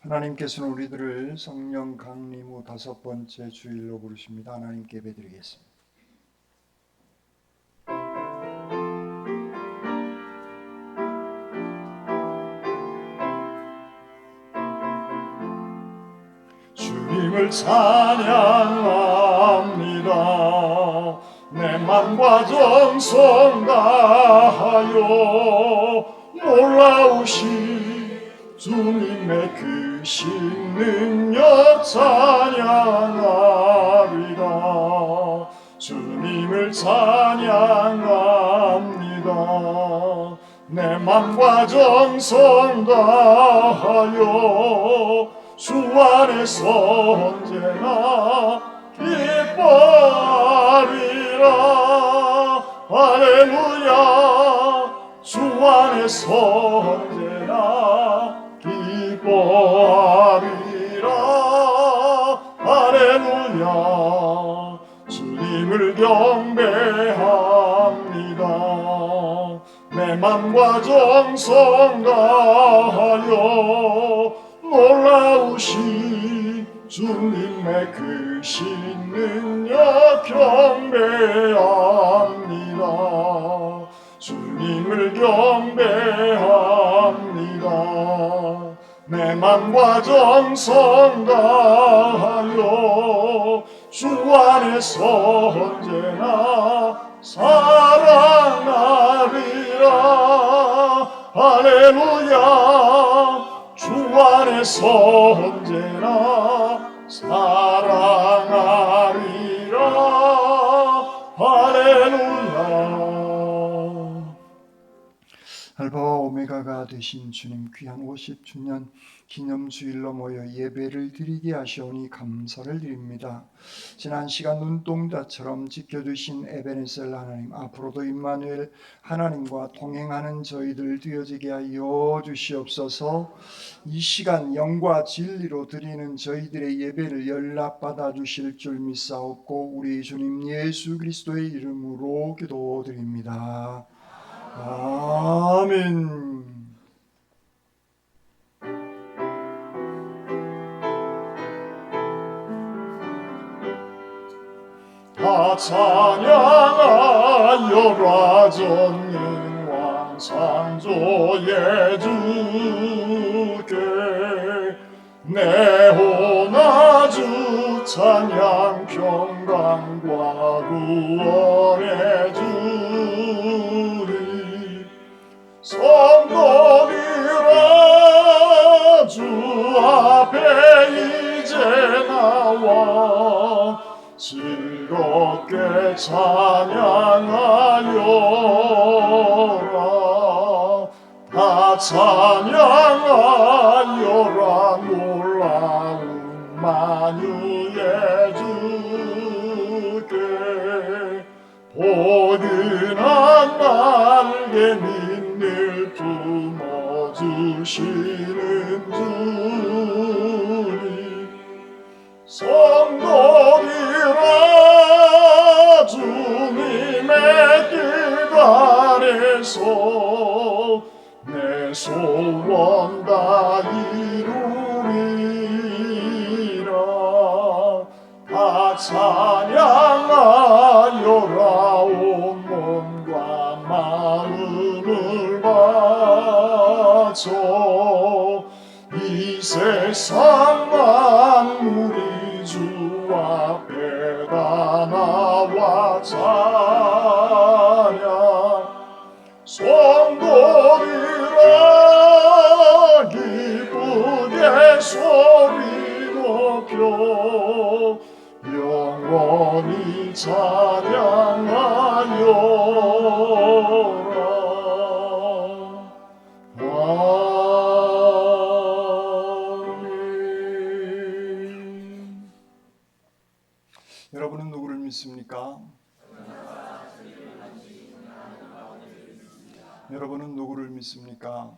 하나님께서는 우리들을 성령 강림 후 5번째 주일로 부르십니다. 하나님께 예배드리겠습니다. 주님을 찬양합니다. 내 맘과 정성 다하여 놀라우신 주님의 크신 능력 찬양하리라. 주님을 찬양합니다. 내 맘과 정성 다하여 주 안에서 언제나 기뻐하리라. 할렐루야. 주 안에서 언제나 기뻐하리라. 할렐루야. 주님을 경배합니다. 내 맘과 정성 다하여 놀라우신 주님의 크신 능력 경배합니다. 주님을 경배합니다. 내 맘과 정성 다하여 주 안에서 언제나 사랑하리라. 할렐루야. 주 안에서 언제나 사랑하리라. 할렐루야. 알파와 오메가가 되신 주님, 귀한 50주년 기념주일로 모여 예배를 드리게 하시오니 감사를 드립니다. 지난 시간 눈동자처럼 지켜주신 에베네셀 하나님, 앞으로도 임마누엘 하나님과 동행하는 저희들 되어지게 하여 주시옵소서. 이 시간 영과 진리로 드리는 저희들의 예배를 연락받아 주실 줄 믿사옵고 우리 주님 예수 그리스도의 이름으로 기도드립니다. 아멘. 다 찬양하여라. 전능왕 창조의 주께 내 호나주 찬양 평강과 구원의 주님 성도들아 주 앞에 이제 나와 즐겁게 찬양하여라. 다 찬양하여라. 놀라운 만유의 주께 포근한 날개 늘 품어주시는 주님 성도들아 주님의 길 아래서 내 소원 다 이루리라. 다 찬양하여라. 온 몸과 마음을 바쳐 이 세상 만물이 주 앞에 다 나와 찬양 성도들아 기쁘게 소리 높여 영원히 찬양하여라. 여러분은 누구를 믿습니까? 여러분은 누구를 믿습니까?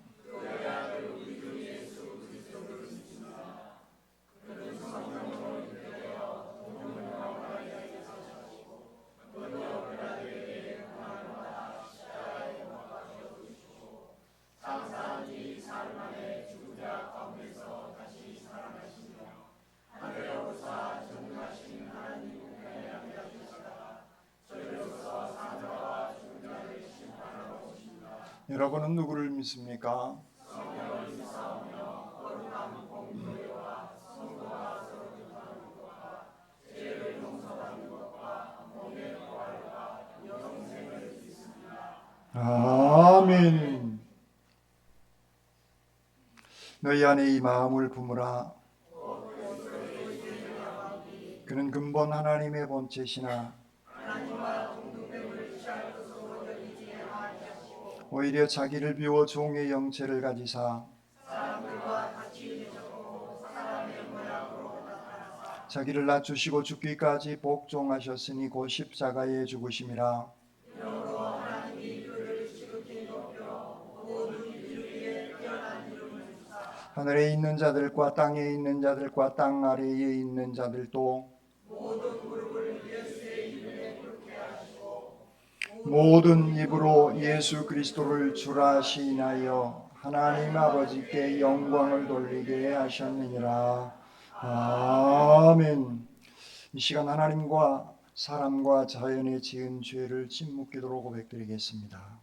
여러분은 누구를 믿습니까? 아멘. 너희 안에 이 마음을 품으라. 그는 근본 하나님의 본체시나 오히려 자기를 비워 종의 형체를 가지사 자기를 낮추시고 죽기까지 복종하셨으니 곧 십자가에 죽으심이라. 하늘에 있는 자들과 땅에 있는 자들과 땅 아래에 있는 자들도 모든 입으로 예수 그리스도를 주라 시인하여 하나님 아버지께 영광을 돌리게 하셨느니라. 아멘. 이 시간 하나님과 사람과 자연에 지은 죄를 침묵기도로 고백드리겠습니다.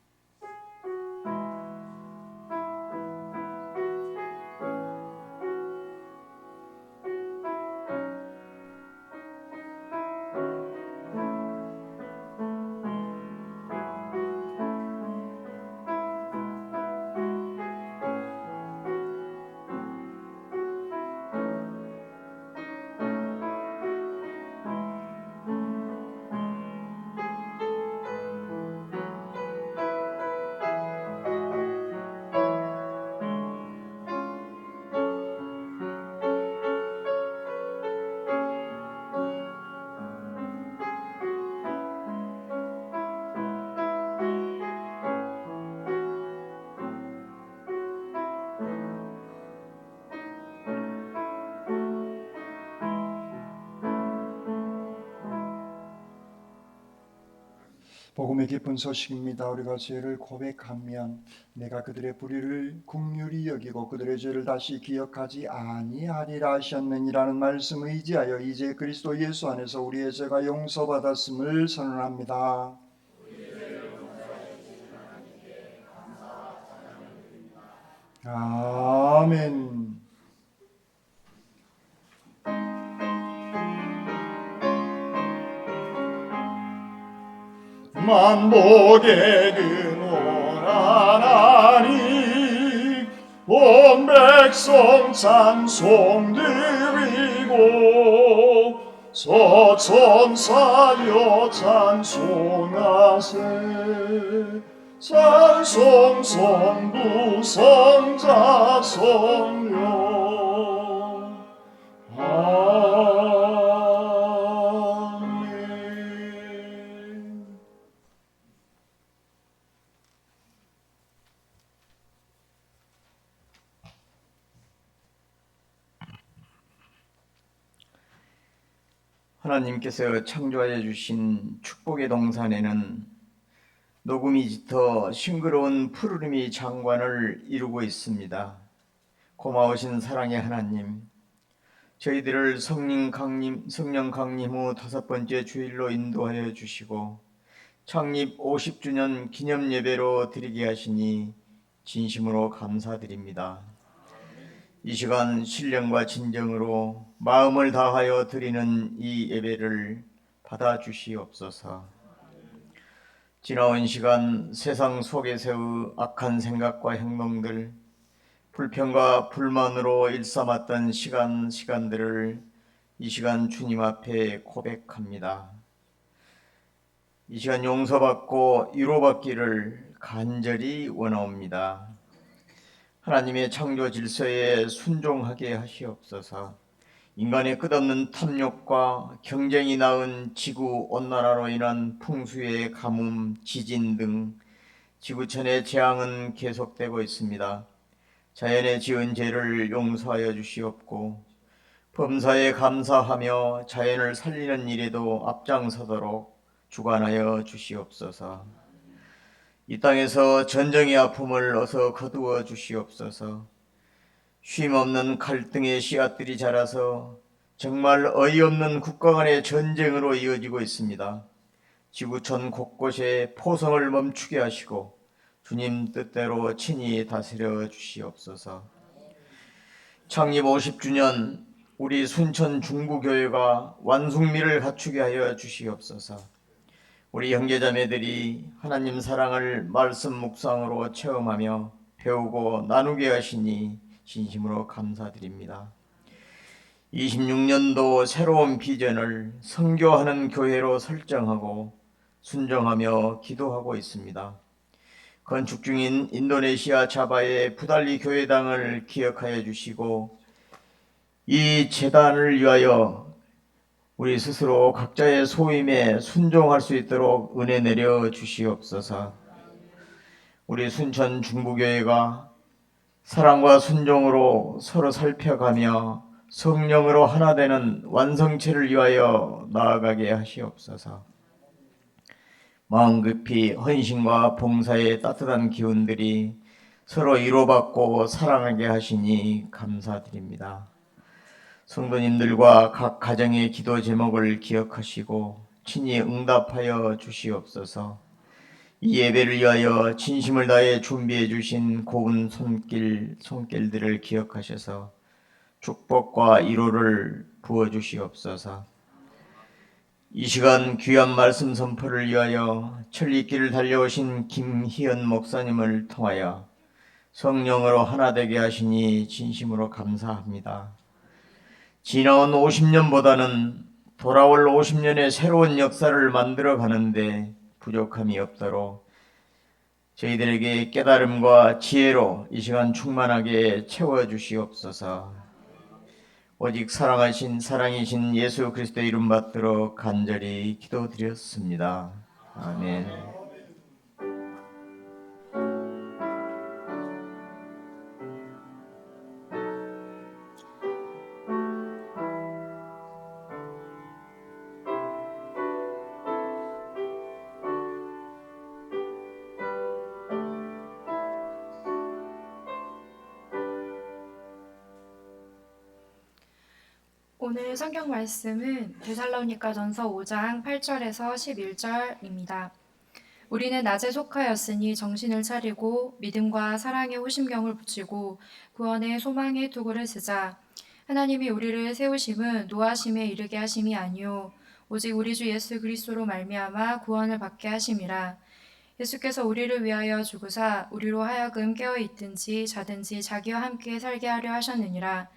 복음의 기쁜 소식입니다. 우리가 죄를 고백하면 내가 그들의 불의를 긍휼히 여기고 그들의 죄를 다시 기억하지 아니하리라 하셨느니라는 말씀을 의지하여 이제 그리스도 예수 안에서 우리의 죄가 용서받았음을 선언합니다. 아멘. 만복의 근원 하나님 온 백성 찬송 드리고 서천사여 찬송하세 찬송 성부 성자 성령 하나님께서 창조하여 주신 축복의 동산에는 녹음이 짙어 싱그러운 푸르름이 장관을 이루고 있습니다. 고마우신 사랑의 하나님, 저희들을 성령 강림 후 5번째 주일로 인도하여 주시고 창립 50주년 기념 예배로 드리게 하시니 진심으로 감사드립니다. 이 시간 신령과 진정으로 마음을 다하여 드리는 이 예배를 받아주시옵소서. 지나온 시간 세상 속에서의 악한 생각과 행동들, 불평과 불만으로 일삼았던 시간들을 이 시간 주님 앞에 고백합니다. 이 시간 용서받고 위로받기를 간절히 원하옵니다. 하나님의 창조 질서에 순종하게 하시옵소서. 인간의 끝없는 탐욕과 경쟁이 낳은 지구온난화로 인한 풍수의 가뭄, 지진 등 지구촌의 재앙은 계속되고 있습니다. 자연에 지은 죄를 용서하여 주시옵고 범사에 감사하며 자연을 살리는 일에도 앞장서도록 주관하여 주시옵소서. 이 땅에서 전쟁의 아픔을 어서 거두어 주시옵소서. 쉼없는 갈등의 씨앗들이 자라서 정말 어이없는 국가 간의 전쟁으로 이어지고 있습니다. 지구촌 곳곳에 포성을 멈추게 하시고 주님 뜻대로 친히 다스려 주시옵소서. 창립 50주년 우리 순천 중부교회가 완숙미를 갖추게 하여 주시옵소서. 우리 형제자매들이 하나님 사랑을 말씀 묵상으로 체험하며 배우고 나누게 하시니 진심으로 감사드립니다. 26년도 새로운 비전을 선교하는 교회로 설정하고 순정하며 기도하고 있습니다. 건축 중인 인도네시아 자바의 부달리 교회당을 기억하여 주시고 이 재단을 위하여 우리 스스로 각자의 소임에 순종할 수 있도록 은혜 내려 주시옵소서. 우리 순천 중부교회가 사랑과 순종으로 서로 살펴가며 성령으로 하나 되는 완성체를 위하여 나아가게 하시옵소서. 마음 깊이 헌신과 봉사의 따뜻한 기운들이 서로 위로받고 사랑하게 하시니 감사드립니다. 성도님들과 각 가정의 기도 제목을 기억하시고 친히 응답하여 주시옵소서. 이 예배를 위하여 진심을 다해 준비해 주신 고운 손길들을 기억하셔서 축복과 위로를 부어 주시옵소서. 이 시간 귀한 말씀 선포를 위하여 천리길을 달려오신 김희연 목사님을 통하여 성령으로 하나 되게 하시니 진심으로 감사합니다. 지나온 50년보다는 돌아올 50년의 새로운 역사를 만들어 가는데 부족함이 없도록 저희들에게 깨달음과 지혜로 이 시간 충만하게 채워주시옵소서. 오직 사랑이신 예수 그리스도의 이름 받들어 간절히 기도드렸습니다. 아멘. 오늘 성경 말씀은 데살로니가전서 5장 8절에서 11절입니다. 우리는 낮에 속하였으니 정신을 차리고 믿음과 사랑의 호심경을 붙이고 구원의 소망의 투구를 쓰자. 하나님이 우리를 세우심은 노하심에 이르게 하심이 아니요 오직 우리 주 예수 그리스도로 말미암아 구원을 받게 하심이라. 예수께서 우리를 위하여 죽으사 우리로 하여금 깨어 있든지 자든지 자기와 함께 살게 하려 하셨느니라.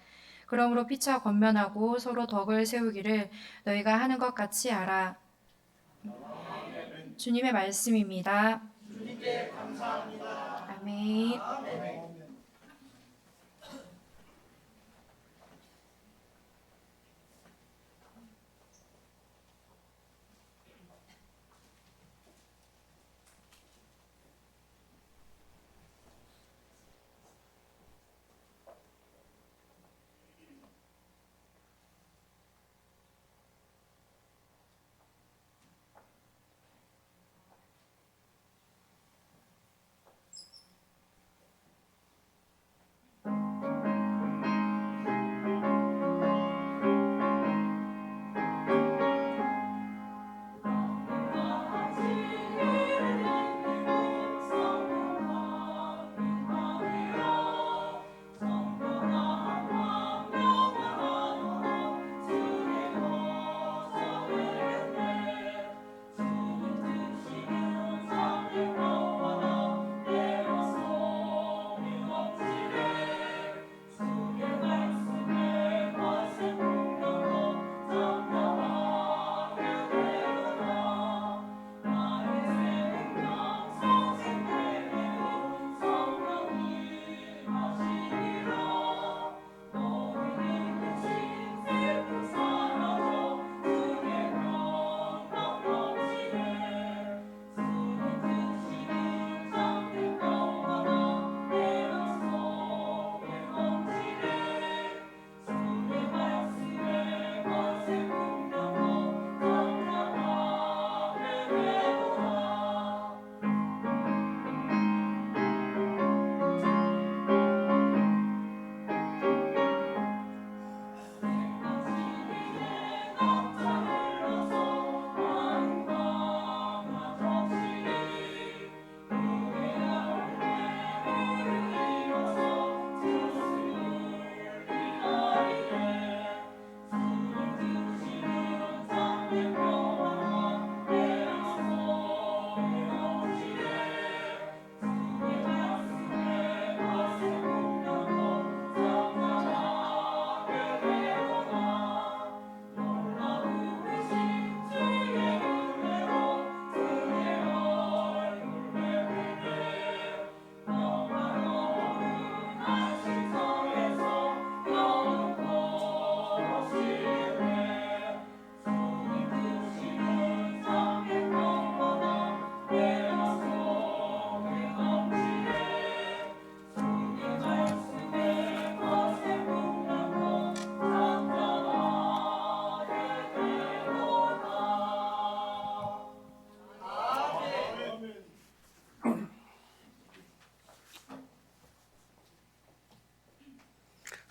그러므로 피차 권면하고 서로 덕을 세우기를 너희가 하는 것 같이 하라. 주님의 말씀입니다. 주님께 감사합니다. 아멘.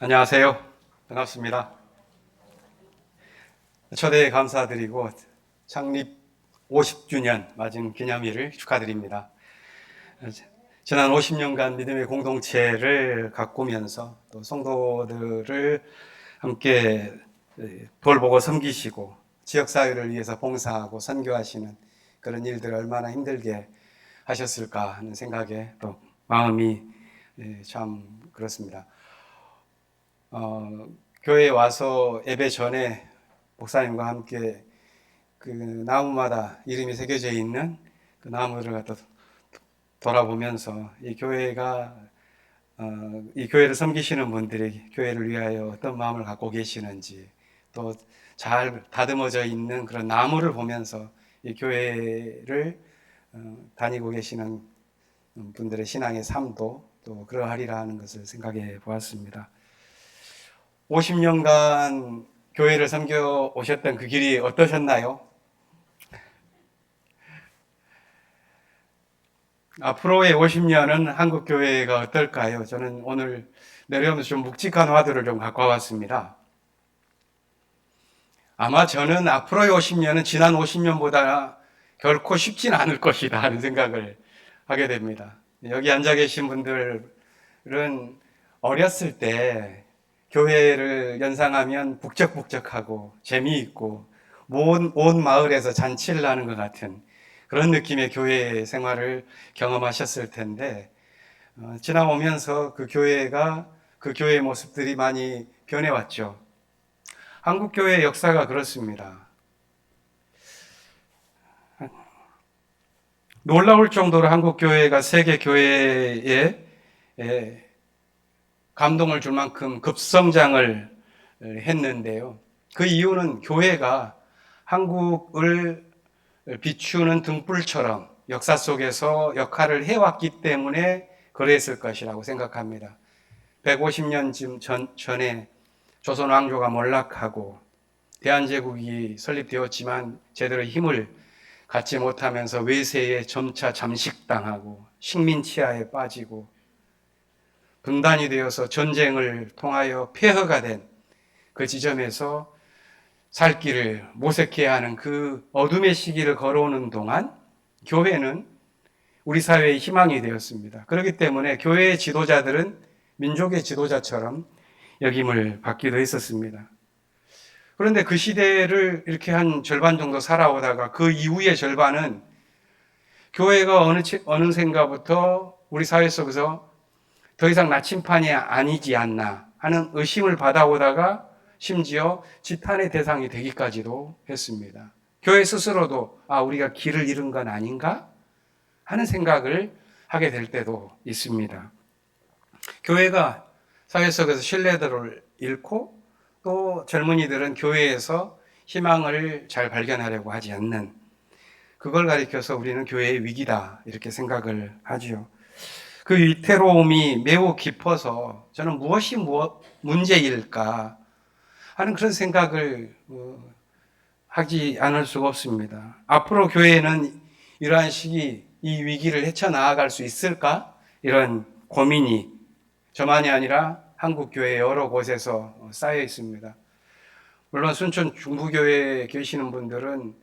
안녕하세요. 반갑습니다. 초대에 감사드리고 창립 50주년 맞은 기념일을 축하드립니다. 지난 50년간 믿음의 공동체를 가꾸면서 또 성도들을 함께 돌보고 섬기시고 지역사회를 위해서 봉사하고 선교하시는 그런 일들을 얼마나 힘들게 하셨을까 하는 생각에 또 마음이 참 그렇습니다. 교회에 와서 예배 전에 목사님과 함께 그 나무마다 이름이 새겨져 있는 그 나무를 갖다 돌아보면서 이 교회가 이 교회를 섬기시는 분들이 교회를 위하여 어떤 마음을 갖고 계시는지 또 잘 다듬어져 있는 그런 나무를 보면서 이 교회를 다니고 계시는 분들의 신앙의 삶도 또 그러하리라 하는 것을 생각해 보았습니다. 50년간 교회를 섬겨 오셨던 그 길이 어떠셨나요? 앞으로의 50년은 한국 교회가 어떨까요? 저는 오늘 내려오면서 좀 묵직한 화두를 좀 갖고 왔습니다. 아마 저는 앞으로의 50년은 지난 50년보다 결코 쉽진 않을 것이다 하는 생각을 하게 됩니다. 여기 앉아 계신 분들은 어렸을 때 교회를 연상하면 북적북적하고 재미있고 온 마을에서 잔치를 하는 것 같은 그런 느낌의 교회 생활을 경험하셨을 텐데 지나오면서 그 교회의 모습들이 많이 변해왔죠. 한국 교회의 역사가 그렇습니다. 놀라울 정도로 한국 교회가 세계 교회에 감동을 줄 만큼 급성장을 했는데요. 그 이유는 교회가 한국을 비추는 등불처럼 역사 속에서 역할을 해왔기 때문에 그랬을 것이라고 생각합니다. 150년 전에 조선 왕조가 몰락하고 대한제국이 설립되었지만 제대로 힘을 갖지 못하면서 외세에 점차 잠식당하고 식민 치하에 빠지고 분단이 되어서 전쟁을 통하여 폐허가 된 그 지점에서 살 길을 모색해야 하는 그 어둠의 시기를 걸어오는 동안 교회는 우리 사회의 희망이 되었습니다. 그렇기 때문에 교회의 지도자들은 민족의 지도자처럼 역임을 받기도 했었습니다. 그런데 그 시대를 이렇게 한 절반 정도 살아오다가 그 이후의 절반은 교회가 어느샌가부터 우리 사회 속에서 더 이상 나침판이 아니지 않나 하는 의심을 받아오다가 심지어 지탄의 대상이 되기까지도 했습니다. 교회 스스로도 우리가 길을 잃은 건 아닌가 하는 생각을 하게 될 때도 있습니다. 교회가 사회 속에서 신뢰도를 잃고 또 젊은이들은 교회에서 희망을 잘 발견하려고 하지 않는 그걸 가리켜서 우리는 교회의 위기다 이렇게 생각을 하지요. 그 위태로움이 매우 깊어서 저는 무엇이 문제일까 하는 그런 생각을 하지 않을 수가 없습니다. 앞으로 교회는 이러한 시기, 이 위기를 헤쳐나아갈 수 있을까? 이런 고민이 저만이 아니라 한국교회 여러 곳에서 쌓여 있습니다. 물론 순천 중부교회에 계시는 분들은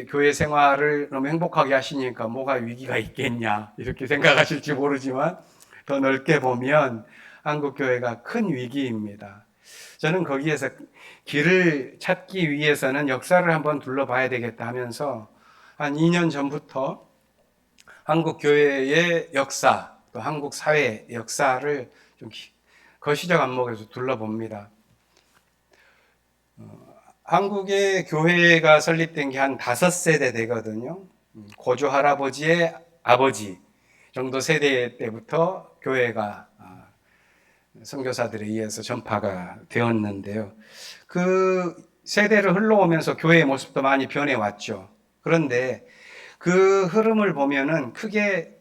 교회 생활을 너무 행복하게 하시니까 뭐가 위기가 있겠냐 이렇게 생각하실지 모르지만 더 넓게 보면 한국교회가 큰 위기입니다. 저는 거기에서 길을 찾기 위해서는 역사를 한번 둘러봐야 되겠다 하면서 한 2년 전부터 한국교회의 역사, 또 한국 사회의 역사를 좀 거시적 안목에서 둘러봅니다. 한국의 교회가 설립된 게 한 5세대 되거든요. 고조 할아버지의 아버지 정도 세대 때부터 교회가 선교사들에 의해서 전파가 되었는데요. 그 세대를 흘러오면서 교회의 모습도 많이 변해왔죠. 그런데 그 흐름을 보면은 크게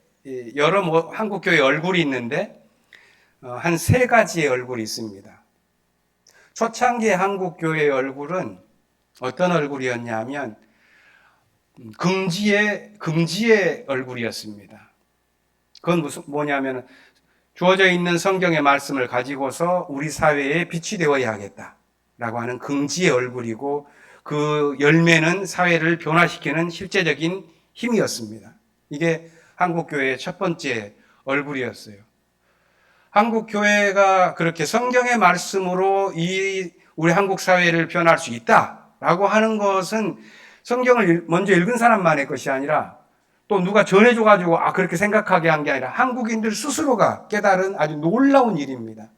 여러 한국교회 얼굴이 있는데 한 3가지의 얼굴이 있습니다. 초창기의 한국교회의 얼굴은 어떤 얼굴이었냐면 금지의 얼굴이었습니다. 그건 뭐냐면 주어져 있는 성경의 말씀을 가지고서 우리 사회에 빛이 되어야 하겠다라고 하는 긍지의 얼굴이고 그 열매는 사회를 변화시키는 실제적인 힘이었습니다. 이게 한국교회의 첫 번째 얼굴이었어요. 한국교회가 그렇게 성경의 말씀으로 우리 한국 사회를 변화할 수 있다라고 하는 것은 성경을 먼저 읽은 사람만의 것이 아니라 또 누가 전해줘가지고 그렇게 생각하게 한 게 아니라 한국인들 스스로가 깨달은 아주 놀라운 일입니다.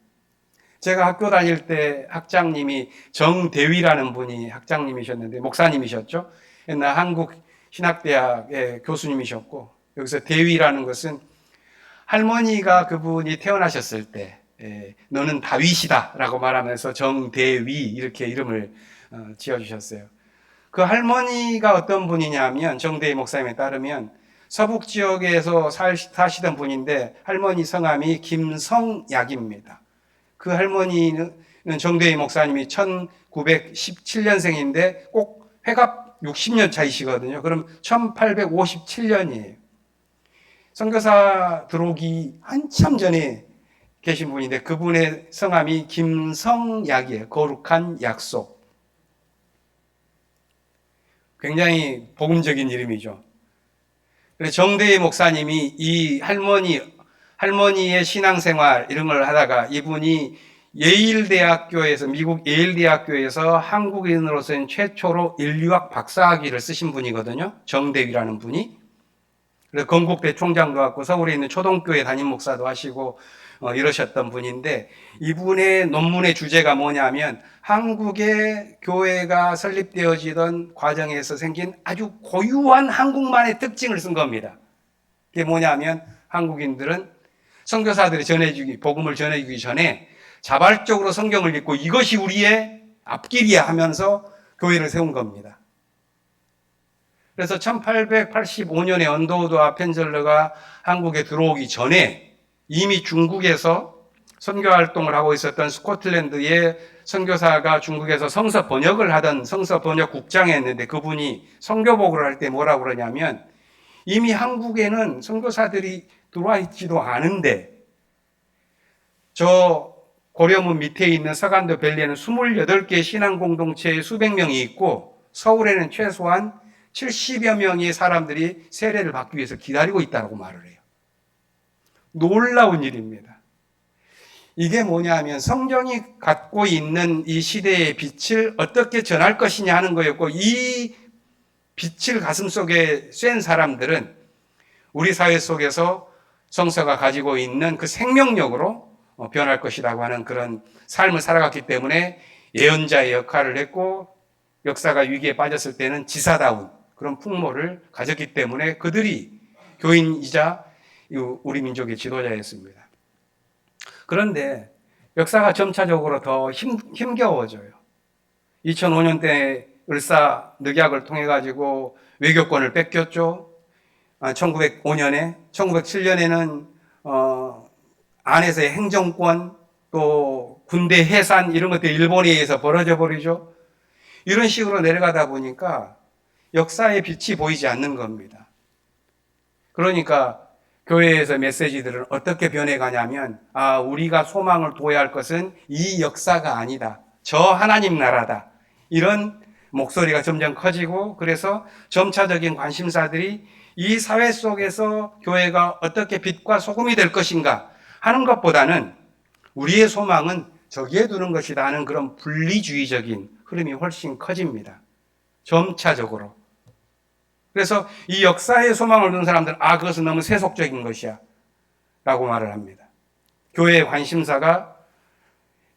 제가 학교 다닐 때 학장님이 정대위라는 분이 학장님이셨는데 목사님이셨죠. 옛날 한국신학대학의 교수님이셨고 여기서 대위라는 것은 할머니가 그분이 태어나셨을 때 너는 다윗이다 라고 말하면서 정대위 이렇게 이름을 지어주셨어요. 그 할머니가 어떤 분이냐면 정대위 목사님에 따르면 서북 지역에서 사시던 분인데 할머니 성함이 김성약입니다. 그 할머니는 정대위 목사님이 1917년생인데 꼭 회갑 60년 차이시거든요. 그럼 1857년이에요. 선교사 들어오기 한참 전에 계신 분인데 그분의 성함이 김성약이에요. 거룩한 약속. 굉장히 복음적인 이름이죠. 그래서 정대희 목사님이 이 할머니의 신앙생활 이런 걸 하다가 이분이 예일대학교에서 미국 예일대학교에서 한국인으로서는 최초로 인류학 박사학위를 쓰신 분이거든요. 정대위라는 분이. 그래서 건국대 총장도 하고 서울에 있는 초동교회 담임 목사도 하시고 이러셨던 분인데 이분의 논문의 주제가 뭐냐면 한국의 교회가 설립되어지던 과정에서 생긴 아주 고유한 한국만의 특징을 쓴 겁니다. 그게 뭐냐면 한국인들은 선교사들이 복음을 전해주기 전에 자발적으로 성경을 읽고 이것이 우리의 앞길이야 하면서 교회를 세운 겁니다. 그래서 1885년에 언더우드와 펜젤러가 한국에 들어오기 전에 이미 중국에서 선교 활동을 하고 있었던 스코틀랜드의 선교사가 중국에서 성서 번역을 하던 성서 번역 국장에 했는데 그분이 선교복을 할 때 뭐라고 그러냐면 이미 한국에는 선교사들이 들어와 있지도 않은데 저 고려문 밑에 있는 서간도 밸리에는 28개의 신앙 공동체에 수백 명이 있고 서울에는 최소한 70여 명의 사람들이 세례를 받기 위해서 기다리고 있다고 말을 해요. 놀라운 일입니다. 이게 뭐냐 하면 성경이 갖고 있는 이 시대의 빛을 어떻게 전할 것이냐 하는 거였고 이 빛을 가슴속에 쐴 사람들은 우리 사회 속에서 성서가 가지고 있는 그 생명력으로 변할 것이라고 하는 그런 삶을 살아갔기 때문에 예언자의 역할을 했고 역사가 위기에 빠졌을 때는 지사다운 그런 풍모를 가졌기 때문에 그들이 교인이자 우리 민족의 지도자였습니다. 그런데 역사가 점차적으로 더 힘겨워져요. 2005년 때 을사 늑약을 통해 가지고 외교권을 뺏겼죠. 1905년에 1907년에는 안에서의 행정권 또 군대 해산 이런 것들이 일본에 의해서 벌어져 버리죠. 이런 식으로 내려가다 보니까 역사의 빛이 보이지 않는 겁니다. 그러니까 교회에서 메시지들은 어떻게 변해가냐면 우리가 소망을 둬야 할 것은 이 역사가 아니다. 저 하나님 나라다. 이런 목소리가 점점 커지고 그래서 점차적인 관심사들이 이 사회 속에서 교회가 어떻게 빛과 소금이 될 것인가 하는 것보다는 우리의 소망은 저기에 두는 것이다 하는 그런 분리주의적인 흐름이 훨씬 커집니다. 점차적으로. 그래서 이 역사에 소망을 두는 사람들은 그것은 너무 세속적인 것이야 라고 말을 합니다. 교회의 관심사가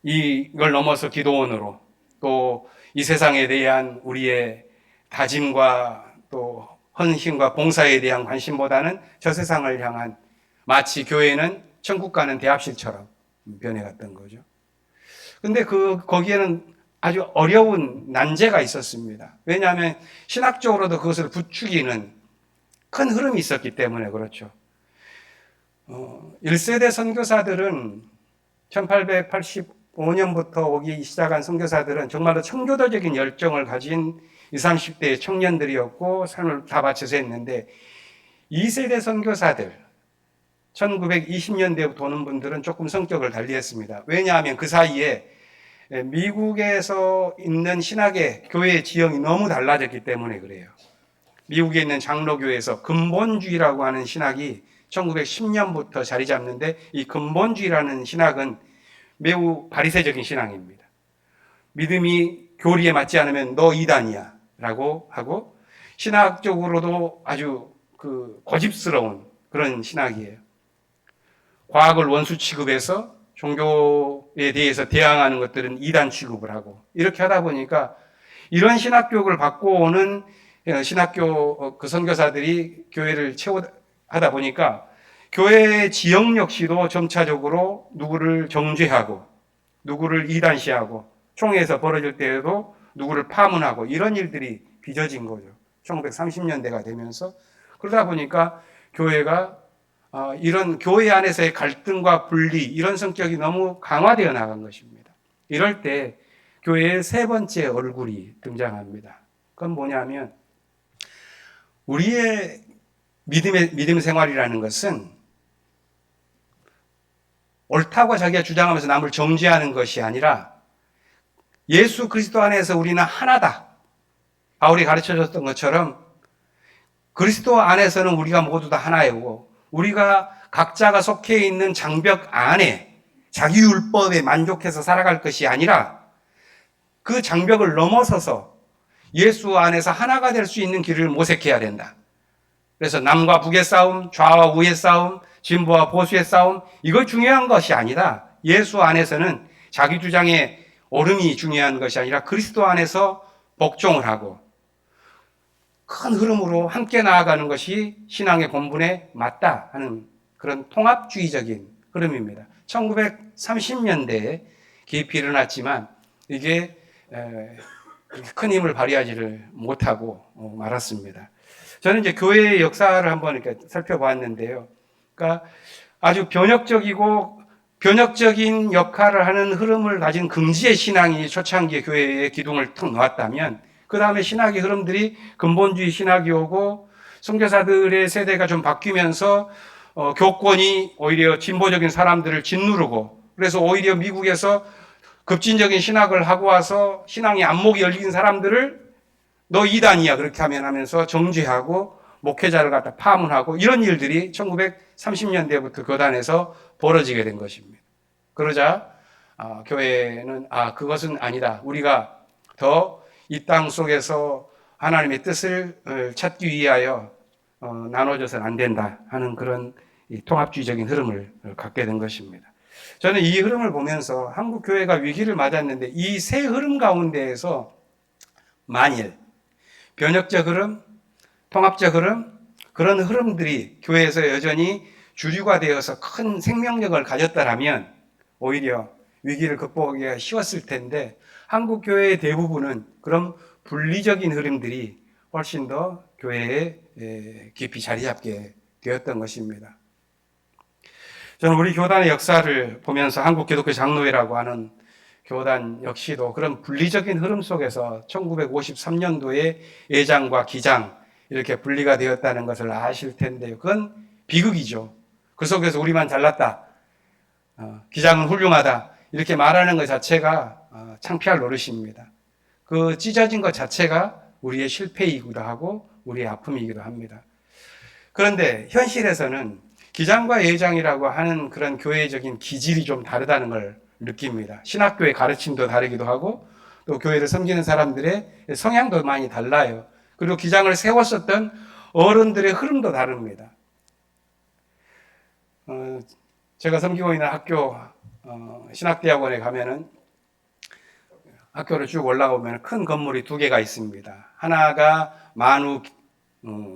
이걸 넘어서 기도원으로 또 이 세상에 대한 우리의 다짐과 또 헌신과 봉사에 대한 관심보다는 저 세상을 향한 마치 교회는 천국 가는 대합실처럼 변해갔던 거죠. 근데 거기에는 아주 어려운 난제가 있었습니다. 왜냐하면 신학적으로도 그것을 부추기는 큰 흐름이 있었기 때문에 그렇죠. 1세대 선교사들은 1885년부터 오기 시작한 선교사들은 정말로 청교도적인 열정을 가진 20, 30대의 청년들이었고 삶을 다 바쳐서 했는데 2세대 선교사들 1920년대부터 오는 분들은 조금 성격을 달리했습니다. 왜냐하면 그 사이에 미국에서 있는 신학의 교회 지형이 너무 달라졌기 때문에 그래요. 미국에 있는 장로교에서 근본주의라고 하는 신학이 1910년부터 자리 잡는데, 이 근본주의라는 신학은 매우 바리새적인 신앙입니다. 믿음이 교리에 맞지 않으면 너 이단이야 라고 하고, 신학적으로도 아주 고집스러운 그런 신학이에요. 과학을 원수 취급해서 종교에 대해서 대항하는 것들은 이단 취급을 하고, 이렇게 하다 보니까 이런 신학교육을 받고 오는 신학교 선교사들이 교회를 하다 보니까 교회의 지형 역시도 점차적으로 누구를 정죄하고 누구를 이단시하고, 총회에서 벌어질 때에도 누구를 파문하고, 이런 일들이 빚어진 거죠. 1930년대가 되면서. 그러다 보니까 교회가 이런 교회 안에서의 갈등과 분리, 이런 성격이 너무 강화되어 나간 것입니다. 이럴 때 교회의 세 번째 얼굴이 등장합니다. 그건 뭐냐면, 우리의 믿음 생활이라는 것은 옳다고 자기가 주장하면서 남을 정죄하는 것이 아니라 예수 그리스도 안에서 우리는 하나다. 바울이 가르쳐줬던 것처럼 그리스도 안에서는 우리가 모두 다 하나이고, 우리가 각자가 속해 있는 장벽 안에 자기 율법에 만족해서 살아갈 것이 아니라 그 장벽을 넘어서서 예수 안에서 하나가 될 수 있는 길을 모색해야 된다. 그래서 남과 북의 싸움, 좌와 우의 싸움, 진보와 보수의 싸움, 이거 중요한 것이 아니다. 예수 안에서는 자기 주장의 옳음이 중요한 것이 아니라 그리스도 안에서 복종을 하고 큰 흐름으로 함께 나아가는 것이 신앙의 본분에 맞다 하는 그런 통합주의적인 흐름입니다. 1930년대에 깊이 일어났지만 이게 큰 힘을 발휘하지를 못하고 말았습니다. 저는 이제 교회의 역사를 한번 이렇게 살펴봤는데요. 그러니까 아주 변혁적인 역할을 하는 흐름을 가진 긍지의 신앙이 초창기의 교회의 기둥을 턱 놓았다면, 그 다음에 신학의 흐름들이 근본주의 신학이 오고 선교사들의 세대가 좀 바뀌면서 교권이 오히려 진보적인 사람들을 짓누르고, 그래서 오히려 미국에서 급진적인 신학을 하고 와서 신앙의 안목이 열린 사람들을 너 이단이야 그렇게 하면서 정죄하고 목회자를 갖다 파문하고, 이런 일들이 1930년대부터 교단에서 벌어지게 된 것입니다. 그러자 교회는 그것은 아니다. 우리가 더 이 땅 속에서 하나님의 뜻을 찾기 위하여 나눠져서는 안 된다 하는 그런 통합주의적인 흐름을 갖게 된 것입니다. 저는 이 흐름을 보면서 한국 교회가 위기를 맞았는데, 이 세 흐름 가운데에서 만일 변혁적 흐름, 통합적 흐름, 그런 흐름들이 교회에서 여전히 주류가 되어서 큰 생명력을 가졌다면 오히려 위기를 극복하기가 쉬웠을 텐데, 한국 교회의 대부분은 그런 분리적인 흐름들이 훨씬 더 교회에 깊이 자리 잡게 되었던 것입니다. 저는 우리 교단의 역사를 보면서 한국 기독교 장로회라고 하는 교단 역시도 그런 분리적인 흐름 속에서 1953년도에 예장과 기장 이렇게 분리가 되었다는 것을 아실 텐데요. 그건 비극이죠. 그 속에서 우리만 잘났다, 기장은 훌륭하다, 이렇게 말하는 것 자체가 창피할 노릇입니다. 그 찢어진 것 자체가 우리의 실패이기도 하고 우리의 아픔이기도 합니다. 그런데 현실에서는 기장과 예장이라고 하는 그런 교회적인 기질이 좀 다르다는 걸 느낍니다. 신학교의 가르침도 다르기도 하고 또 교회를 섬기는 사람들의 성향도 많이 달라요. 그리고 기장을 세웠었던 어른들의 흐름도 다릅니다. 제가 섬기고 있는 학교 신학대학원에 가면은 학교를 쭉 올라오면 큰 건물이 두 개가 있습니다. 하나가 만우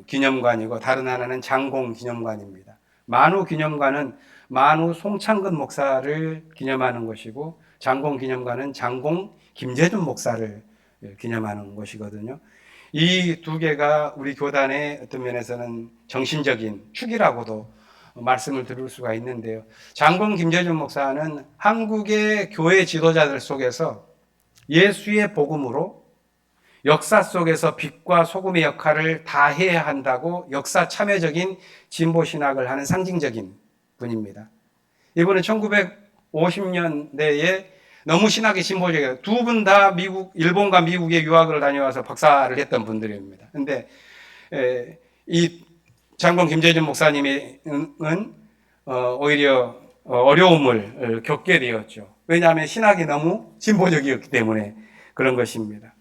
기념관이고 다른 하나는 장공 기념관입니다. 만우 기념관은 만우 송창근 목사를 기념하는 것이고, 장공 기념관은 장공 김재준 목사를 기념하는 것이거든요. 이 두 개가 우리 교단의 어떤 면에서는 정신적인 축이라고도 말씀을 드릴 수가 있는데요. 장공 김재준 목사는 한국의 교회 지도자들 속에서 예수의 복음으로 역사 속에서 빛과 소금의 역할을 다 해야 한다고 역사 참여적인 진보 신학을 하는 상징적인 분입니다. 이분은 1950년대에 너무 신학이 진보적이에요. 두 분 다 일본과 미국에 유학을 다녀와서 박사를 했던 분들입니다. 근데 이 장군 김재준 목사님은 오히려 어려움을 겪게 되었죠. 왜냐하면 신학이 너무 진보적이었기 때문에 그런 것입니다.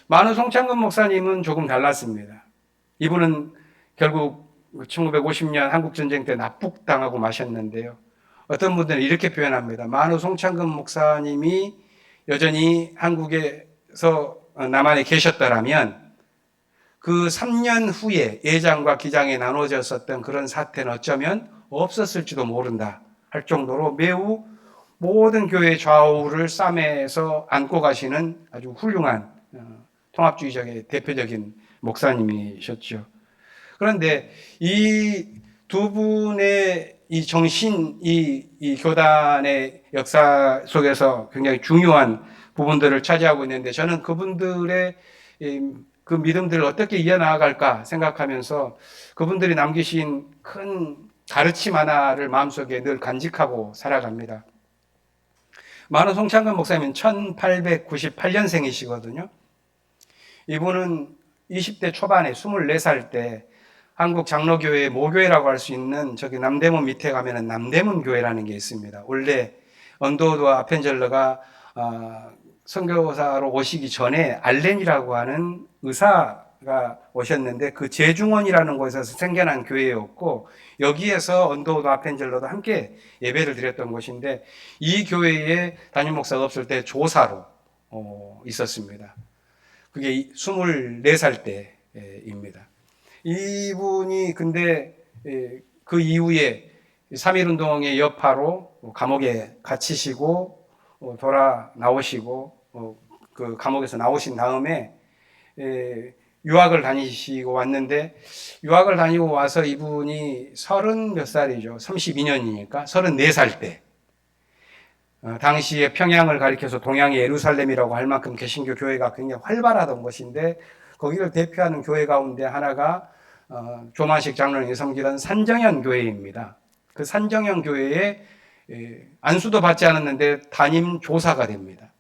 만우 송창근 목사님은 조금 달랐습니다. 이분은 결국 1950년 한국전쟁 때 납북당하고 마셨는데요. 어떤 분들은 이렇게 표현합니다. 만우 송창근 목사님이 여전히 한국에서 남한에 계셨더라면 그 3년 후에 예장과 기장에 나눠졌었던 그런 사태는 어쩌면 없었을지도 모른다 할 정도로 매우 모든 교회 좌우를 쌈에서 안고 가시는 아주 훌륭한 통합주의적의 대표적인 목사님이셨죠. 그런데 이 두 분의 이 정신, 이 교단의 역사 속에서 굉장히 중요한 부분들을 차지하고 있는데 저는 그분들의 그 믿음들을 어떻게 이어나갈까 생각하면서 그분들이 남기신 큰 가르침 하나를 마음속에 늘 간직하고 살아갑니다. 만우 송창근 목사님은 1898년생이시거든요. 이분은 20대 초반에 24살 때 한국 장로교회의 모교회라고 할 수 있는 저기 남대문 밑에 가면은 남대문 교회라는 게 있습니다. 원래 언더우드와 아펜젤러가 선교사로 오시기 전에 알렌이라고 하는 의사가 오셨는데 그 제중원이라는 곳에서 생겨난 교회였고 여기에서 언더우드 아펜젤러도 함께 예배를 드렸던 곳인데 이 교회에 담임 목사가 없을 때 조사로 있었습니다. 그게 24살 때입니다. 이분이 근데 그 이후에 3.1운동의 여파로 감옥에 갇히시고 돌아 나오시고 그 감옥에서 나오신 다음에 유학을 다니시고 왔는데 유학을 다니고 와서 이분이 30몇 살이죠. 32년이니까 34살 때 당시에 평양을 가리켜서 동양의 예루살렘이라고 할 만큼 개신교 교회가 굉장히 활발하던 곳인데 거기를 대표하는 교회 가운데 하나가 조만식 장로님이 섬기던 산정현 교회입니다. 그 산정현 교회에 안수도 받지 않았는데 담임 조사가 됩니다.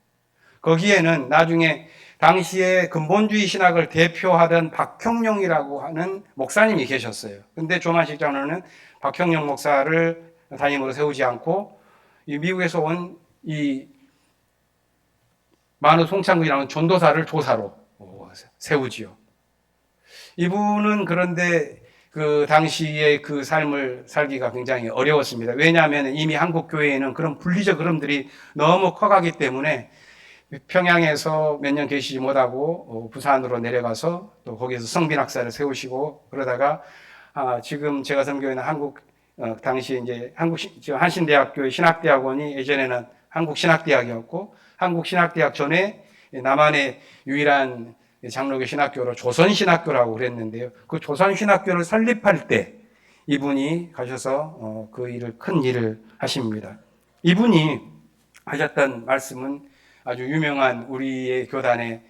거기에는 나중에 당시에 근본주의 신학을 대표하던 박형룡이라고 하는 목사님이 계셨어요. 근데 조만식 장로는 박형룡 목사를 담임으로 세우지 않고 이 미국에서 온 이 만우 송창근이라는 전도사를 조사로 세우지요. 이분은 그런데 그 당시에 그 삶을 살기가 굉장히 어려웠습니다. 왜냐하면 이미 한국 교회에는 그런 분리적 흐름들이 너무 커가기 때문에 평양에서 몇 년 계시지 못하고 부산으로 내려가서 또 거기에서 성빈학사를 세우시고 그러다가 지금 제가 섬교하는 한국 당시 이제 지금 한신대학교의 신학대학원이 예전에는 한국신학대학이었고 한국신학대학 전에 남한의 유일한 장로교 신학교로 조선신학교라고 그랬는데요. 그 조선신학교를 설립할 때 이분이 가셔서 큰 일을 하십니다. 이분이 하셨던 말씀은 아주 유명한 우리의 교단의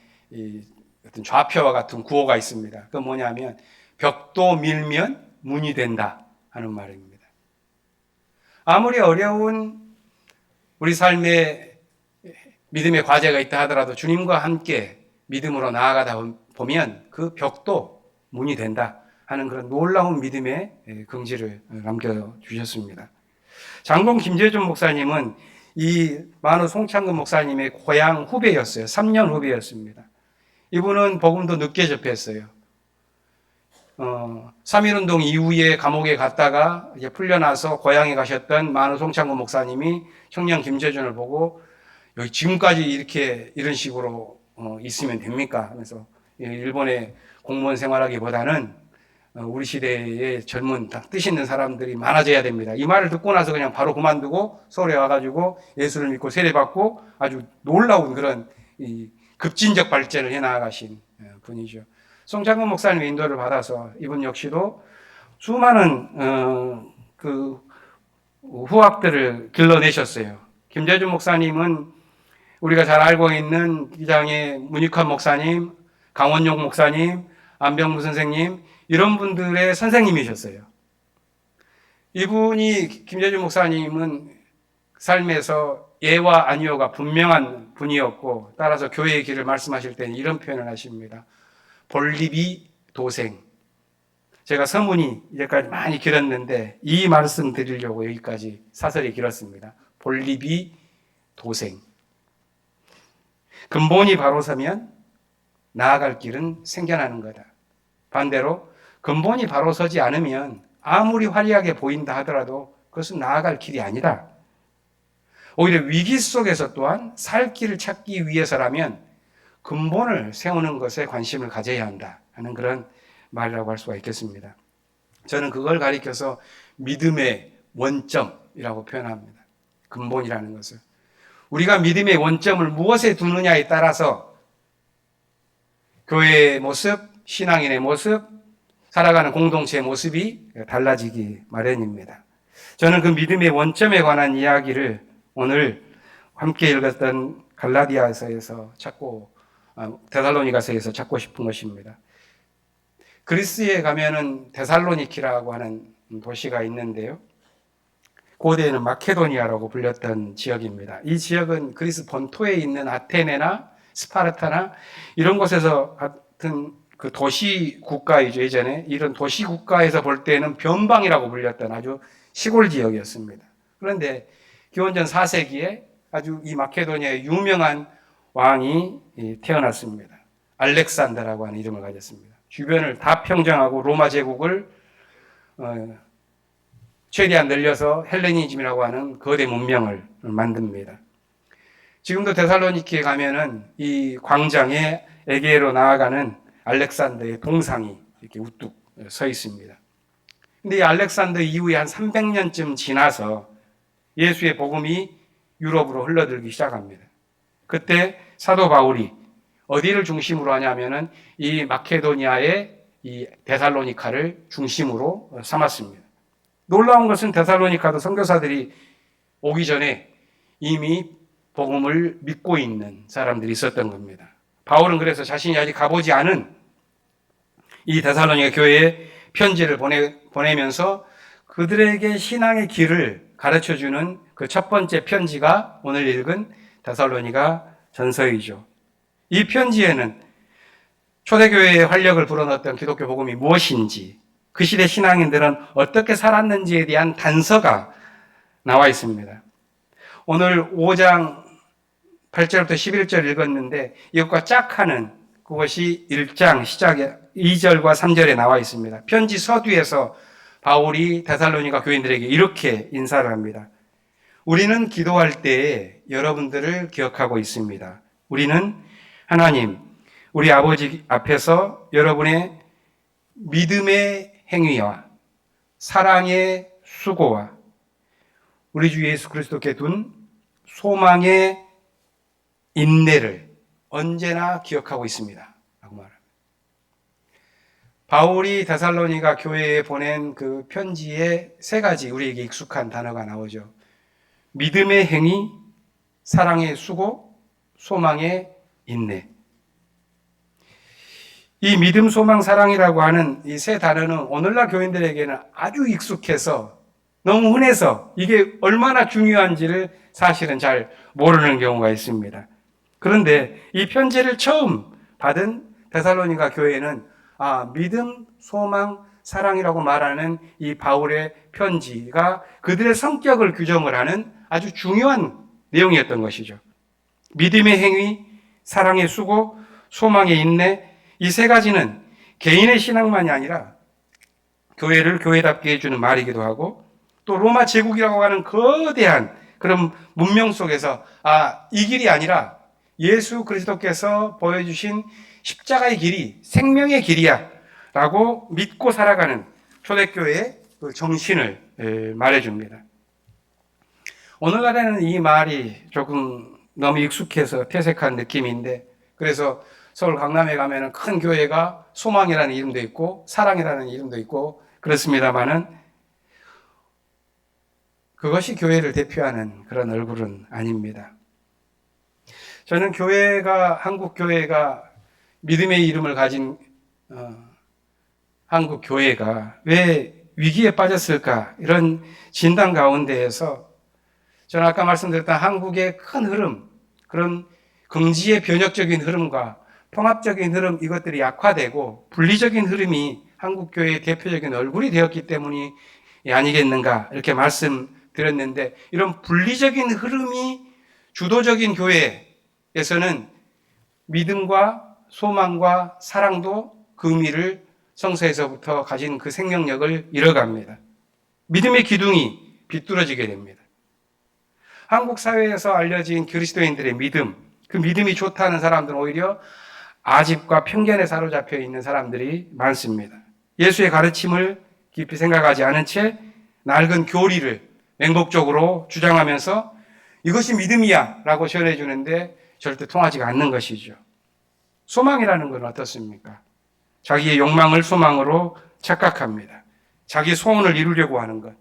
어떤 좌표와 같은 구호가 있습니다. 그건 뭐냐면 벽도 밀면 문이 된다 하는 말입니다. 아무리 어려운 우리 삶에 믿음의 과제가 있다 하더라도 주님과 함께 믿음으로 나아가다 보면 그 벽도 문이 된다 하는 그런 놀라운 믿음의 긍지를 남겨주셨습니다. 장군 김재준 목사님은 이 만우 송창근 목사님의 고향 후배였어요. 3년 후배였습니다. 이분은 복음도 늦게 접했어요. 3.1운동 이후에 감옥에 갔다가 이제 풀려나서 고향에 가셨던 만우 송창근 목사님이 청년 김재준을 보고 여기 지금까지 이런 식으로 있으면 됩니까? 하면서 일본의 공무원 생활하기보다는 우리 시대의 젊은 뜻 있는 사람들이 많아져야 됩니다. 이 말을 듣고 나서 그냥 바로 그만두고 서울에 와가지고 예수를 믿고 세례받고 아주 놀라운 그런 급진적 발전을 해나가신 분이죠. 송창근 목사님의 인도를 받아서 이분 역시도 수많은 그 후학들을 길러내셨어요. 김재준 목사님은 우리가 잘 알고 있는 기장의 문익환 목사님, 강원용 목사님, 안병무 선생님 이런 분들의 선생님이셨어요. 이분이 김재준 목사님은 삶에서 예와 아니오가 분명한 분이었고, 따라서 교회의 길을 말씀하실 때는 이런 표현을 하십니다. 볼리비 도생. 제가 서문이 이제까지 많이 길었는데 이 말씀 드리려고 여기까지 사설이 길었습니다. 볼리비 도생. 근본이 바로 서면 나아갈 길은 생겨나는 거다. 반대로 근본이 바로 서지 않으면 아무리 화려하게 보인다 하더라도 그것은 나아갈 길이 아니다. 오히려 위기 속에서 또한 살 길을 찾기 위해서라면 근본을 세우는 것에 관심을 가져야 한다 하는 그런 말이라고 할 수가 있겠습니다. 저는 그걸 가리켜서 믿음의 원점이라고 표현합니다. 근본이라는 것을. 우리가 믿음의 원점을 무엇에 두느냐에 따라서 교회의 모습, 신앙인의 모습, 살아가는 공동체의 모습이 달라지기 마련입니다. 저는 그 믿음의 원점에 관한 이야기를 오늘 함께 읽었던 갈라디아서에서 데살로니가서에서 찾고 싶은 것입니다. 그리스에 가면은 데살로니키라고 하는 도시가 있는데요. 고대에는 마케도니아라고 불렸던 지역입니다. 이 지역은 그리스 본토에 있는 아테네나 스파르타나 이런 곳에서 같은 그 도시 국가이죠. 예전에 이런 도시 국가에서 볼 때는 변방이라고 불렸던 아주 시골 지역이었습니다. 그런데 기원전 4세기에 아주 이 마케도니아의 유명한 왕이 태어났습니다. 알렉산더라고 하는 이름을 가졌습니다. 주변을 다 평정하고 로마 제국을 최대한 늘려서 헬레니즘이라고 하는 거대 문명을 만듭니다. 지금도 데살로니키에 가면은 이 광장에 에게로 나아가는 알렉산더의 동상이 이렇게 우뚝 서 있습니다. 근데 이 알렉산더 이후에 한 300년쯤 지나서 예수의 복음이 유럽으로 흘러들기 시작합니다. 그때 사도 바울이 어디를 중심으로 하냐면은 이 마케도니아의 이 데살로니카를 중심으로 삼았습니다. 놀라운 것은 데살로니카도 선교사들이 오기 전에 이미 복음을 믿고 있는 사람들이 있었던 겁니다. 바울은 그래서 자신이 아직 가보지 않은 이 데살로니가 교회에 편지를 보내면서 그들에게 신앙의 길을 가르쳐주는 그 첫 번째 편지가 오늘 읽은 데살로니가 전서이죠. 이 편지에는 초대교회의 활력을 불어넣었던 기독교 복음이 무엇인지, 그 시대 신앙인들은 어떻게 살았는지에 대한 단서가 나와 있습니다. 오늘 5장 8절부터 11절 읽었는데 이것과 짝하는 그것이 1장 시작에 2절과 3절에 나와 있습니다. 편지 서두에서 바울이 데살로니가 교인들에게 이렇게 인사를 합니다. 우리는 기도할 때에 여러분들을 기억하고 있습니다. 우리는 하나님, 우리 아버지 앞에서 여러분의 믿음의 행위와 사랑의 수고와 우리 주 예수 그리스도께 둔 소망의 인내를 언제나 기억하고 있습니다. 라고 말합니다. 바울이 데살로니가 교회에 보낸 그 편지에 세 가지 우리에게 익숙한 단어가 나오죠. 믿음의 행위, 사랑의 수고, 소망의 인내. 이 믿음, 소망, 사랑이라고 하는 이 세 단어는 오늘날 교인들에게는 아주 익숙해서 너무 흔해서 이게 얼마나 중요한지를 사실은 잘 모르는 경우가 있습니다. 그런데 이 편지를 처음 받은 데살로니가 교회는 믿음, 소망, 사랑이라고 말하는 이 바울의 편지가 그들의 성격을 규정을 하는 아주 중요한 내용이었던 것이죠. 믿음의 행위, 사랑의 수고, 소망의 인내, 이 세 가지는 개인의 신앙만이 아니라 교회를 교회답게 해주는 말이기도 하고 또 로마 제국이라고 하는 거대한 그런 문명 속에서 이 길이 아니라 예수 그리스도께서 보여주신 십자가의 길이 생명의 길이야 라고 믿고 살아가는 초대교회의 그 정신을 말해줍니다. 오늘날에는 이 말이 조금 너무 익숙해서 퇴색한 느낌인데 그래서 서울 강남에 가면 큰 교회가 소망이라는 이름도 있고 사랑이라는 이름도 있고 그렇습니다만은 그것이 교회를 대표하는 그런 얼굴은 아닙니다. 저는 한국 교회가 믿음의 이름을 가진 한국 교회가 왜 위기에 빠졌을까? 이런 진단 가운데에서 저는 아까 말씀드렸던 한국의 큰 흐름, 그런 긍지의 변혁적인 흐름과 통합적인 흐름, 이것들이 약화되고 분리적인 흐름이 한국교회의 대표적인 얼굴이 되었기 때문이 아니겠는가 이렇게 말씀드렸는데, 이런 분리적인 흐름이 주도적인 교회에서는 믿음과 소망과 사랑도 그 의미를 성서에서부터 가진 그 생명력을 잃어갑니다. 믿음의 기둥이 비뚤어지게 됩니다. 한국 사회에서 알려진 그리스도인들의 믿음, 그 믿음이 좋다는 사람들은 오히려 아집과 편견에 사로잡혀 있는 사람들이 많습니다. 예수의 가르침을 깊이 생각하지 않은 채 낡은 교리를 맹목적으로 주장하면서 이것이 믿음이야 라고 전해주는데 절대 통하지가 않는 것이죠. 소망이라는 건 어떻습니까? 자기의 욕망을 소망으로 착각합니다. 자기 소원을 이루려고 하는 것.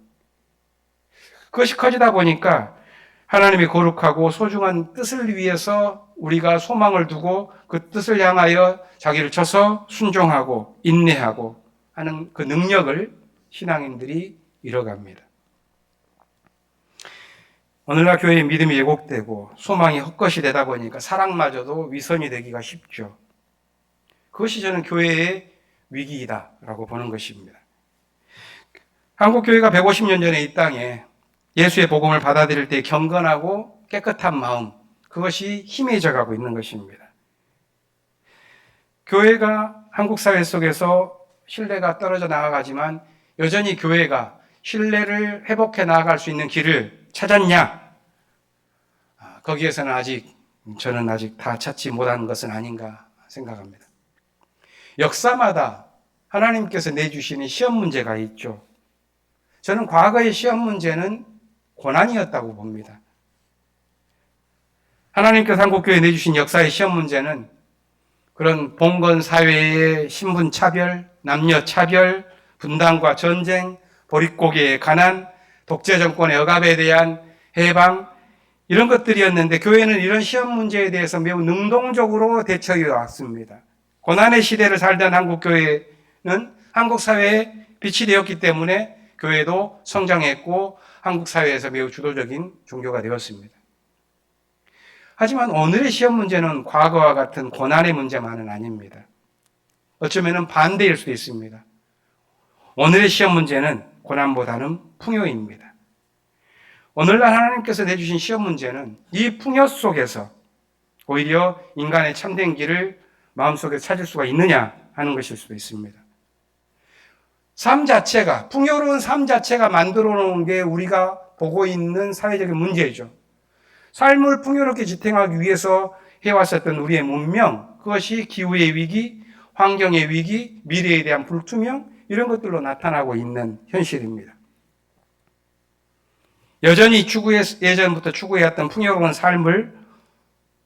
그것이 커지다 보니까 하나님의 거룩하고 소중한 뜻을 위해서 우리가 소망을 두고 그 뜻을 향하여 자기를 쳐서 순종하고 인내하고 하는 그 능력을 신앙인들이 잃어갑니다. 오늘날 교회의 믿음이 왜곡되고 소망이 헛것이 되다 보니까 사랑마저도 위선이 되기가 쉽죠. 그것이 저는 교회의 위기이다라고 보는 것입니다. 한국 교회가 150년 전에 이 땅에 예수의 복음을 받아들일 때 경건하고 깨끗한 마음, 그것이 희미해져 가고 있는 것입니다. 교회가 한국 사회 속에서 신뢰가 떨어져 나아가지만 여전히 교회가 신뢰를 회복해 나아갈 수 있는 길을 찾았냐? 거기에서는 저는 아직 다 찾지 못한 것은 아닌가 생각합니다. 역사마다 하나님께서 내주시는 시험 문제가 있죠. 저는 과거의 시험 문제는 고난이었다고 봅니다. 하나님께서 한국교회에 내주신 역사의 시험 문제는 그런 봉건 사회의 신분 차별, 남녀 차별, 분단과 전쟁, 보릿고개의 가난, 독재 정권의 억압에 대한 해방, 이런 것들이었는데 교회는 이런 시험 문제에 대해서 매우 능동적으로 대처해 왔습니다. 고난의 시대를 살던 한국교회는 한국 사회에 빛이 되었기 때문에 교회도 성장했고 한국 사회에서 매우 주도적인 종교가 되었습니다. 하지만 오늘의 시험 문제는 과거와 같은 고난의 문제만은 아닙니다. 어쩌면 반대일 수도 있습니다. 오늘의 시험 문제는 고난보다는 풍요입니다. 오늘날 하나님께서 내주신 시험 문제는 이 풍요 속에서 오히려 인간의 참된 길을 마음속에 찾을 수가 있느냐 하는 것일 수도 있습니다. 삶 자체가, 풍요로운 삶 자체가 만들어 놓은 게 우리가 보고 있는 사회적인 문제죠. 삶을 풍요롭게 지탱하기 위해서 해왔었던 우리의 문명, 그것이 기후의 위기, 환경의 위기, 미래에 대한 불투명, 이런 것들로 나타나고 있는 현실입니다. 여전히 예전부터 추구해왔던 풍요로운 삶을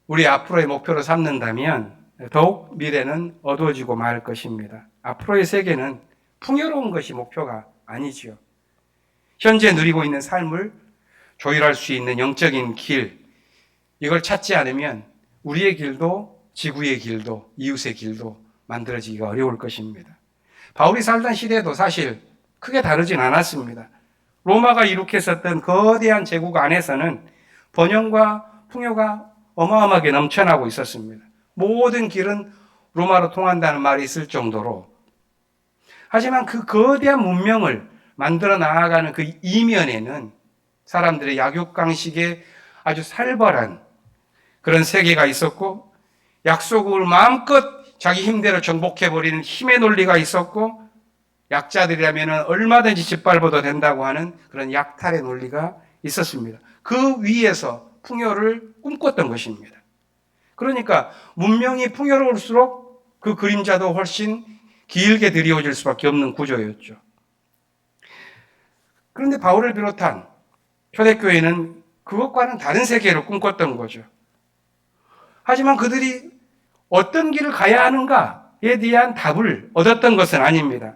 우리 앞으로의 목표로 삼는다면 더욱 미래는 어두워지고 말 것입니다. 앞으로의 세계는 풍요로운 것이 목표가 아니지요. 현재 누리고 있는 삶을 조율할 수 있는 영적인 길, 이걸 찾지 않으면 우리의 길도 지구의 길도 이웃의 길도 만들어지기가 어려울 것입니다. 바울이 살던 시대도 사실 크게 다르진 않았습니다. 로마가 이룩했었던 거대한 제국 안에서는 번영과 풍요가 어마어마하게 넘쳐나고 있었습니다. 모든 길은 로마로 통한다는 말이 있을 정도로. 하지만 그 거대한 문명을 만들어 나아가는 그 이면에는 사람들의 약육강식에 아주 살벌한 그런 세계가 있었고, 약소국을 마음껏 자기 힘대로 정복해버리는 힘의 논리가 있었고, 약자들이라면 얼마든지 짓밟아도 된다고 하는 그런 약탈의 논리가 있었습니다. 그 위에서 풍요를 꿈꿨던 것입니다. 그러니까 문명이 풍요로울수록 그 그림자도 훨씬 길게 드리워질 수밖에 없는 구조였죠. 그런데 바울을 비롯한 초대교회는 그것과는 다른 세계를 꿈꿨던 거죠. 하지만 그들이 어떤 길을 가야 하는가에 대한 답을 얻었던 것은 아닙니다.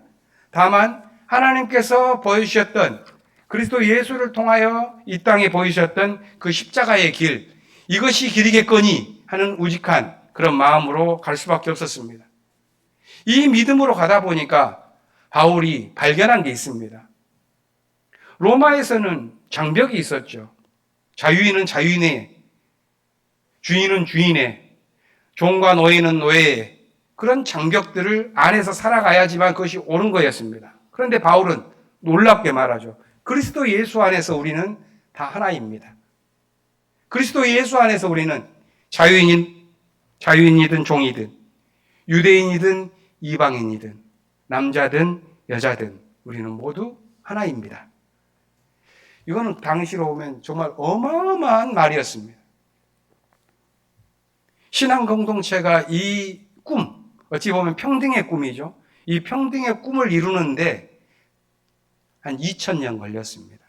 다만 하나님께서 보여주셨던 그리스도 예수를 통하여 이 땅에 보이셨던 그 십자가의 길, 이것이 길이겠거니 하는 우직한 그런 마음으로 갈 수밖에 없었습니다. 이 믿음으로 가다 보니까 바울이 발견한 게 있습니다. 로마에서는 장벽이 있었죠. 자유인은 자유인의, 주인은 주인의, 종과 노예는 노예의 그런 장벽들을 안에서 살아가야지만 그것이 옳은 거였습니다. 그런데 바울은 놀랍게 말하죠. 그리스도 예수 안에서 우리는 다 하나입니다. 그리스도 예수 안에서 우리는 자유인이든 종이든, 유대인이든 이방인이든, 남자든 여자든 우리는 모두 하나입니다. 이거는 당시로 보면 정말 어마어마한 말이었습니다. 신앙 공동체가 이 꿈, 어찌 보면 평등의 꿈이죠. 이 평등의 꿈을 이루는데 한 2000년 걸렸습니다.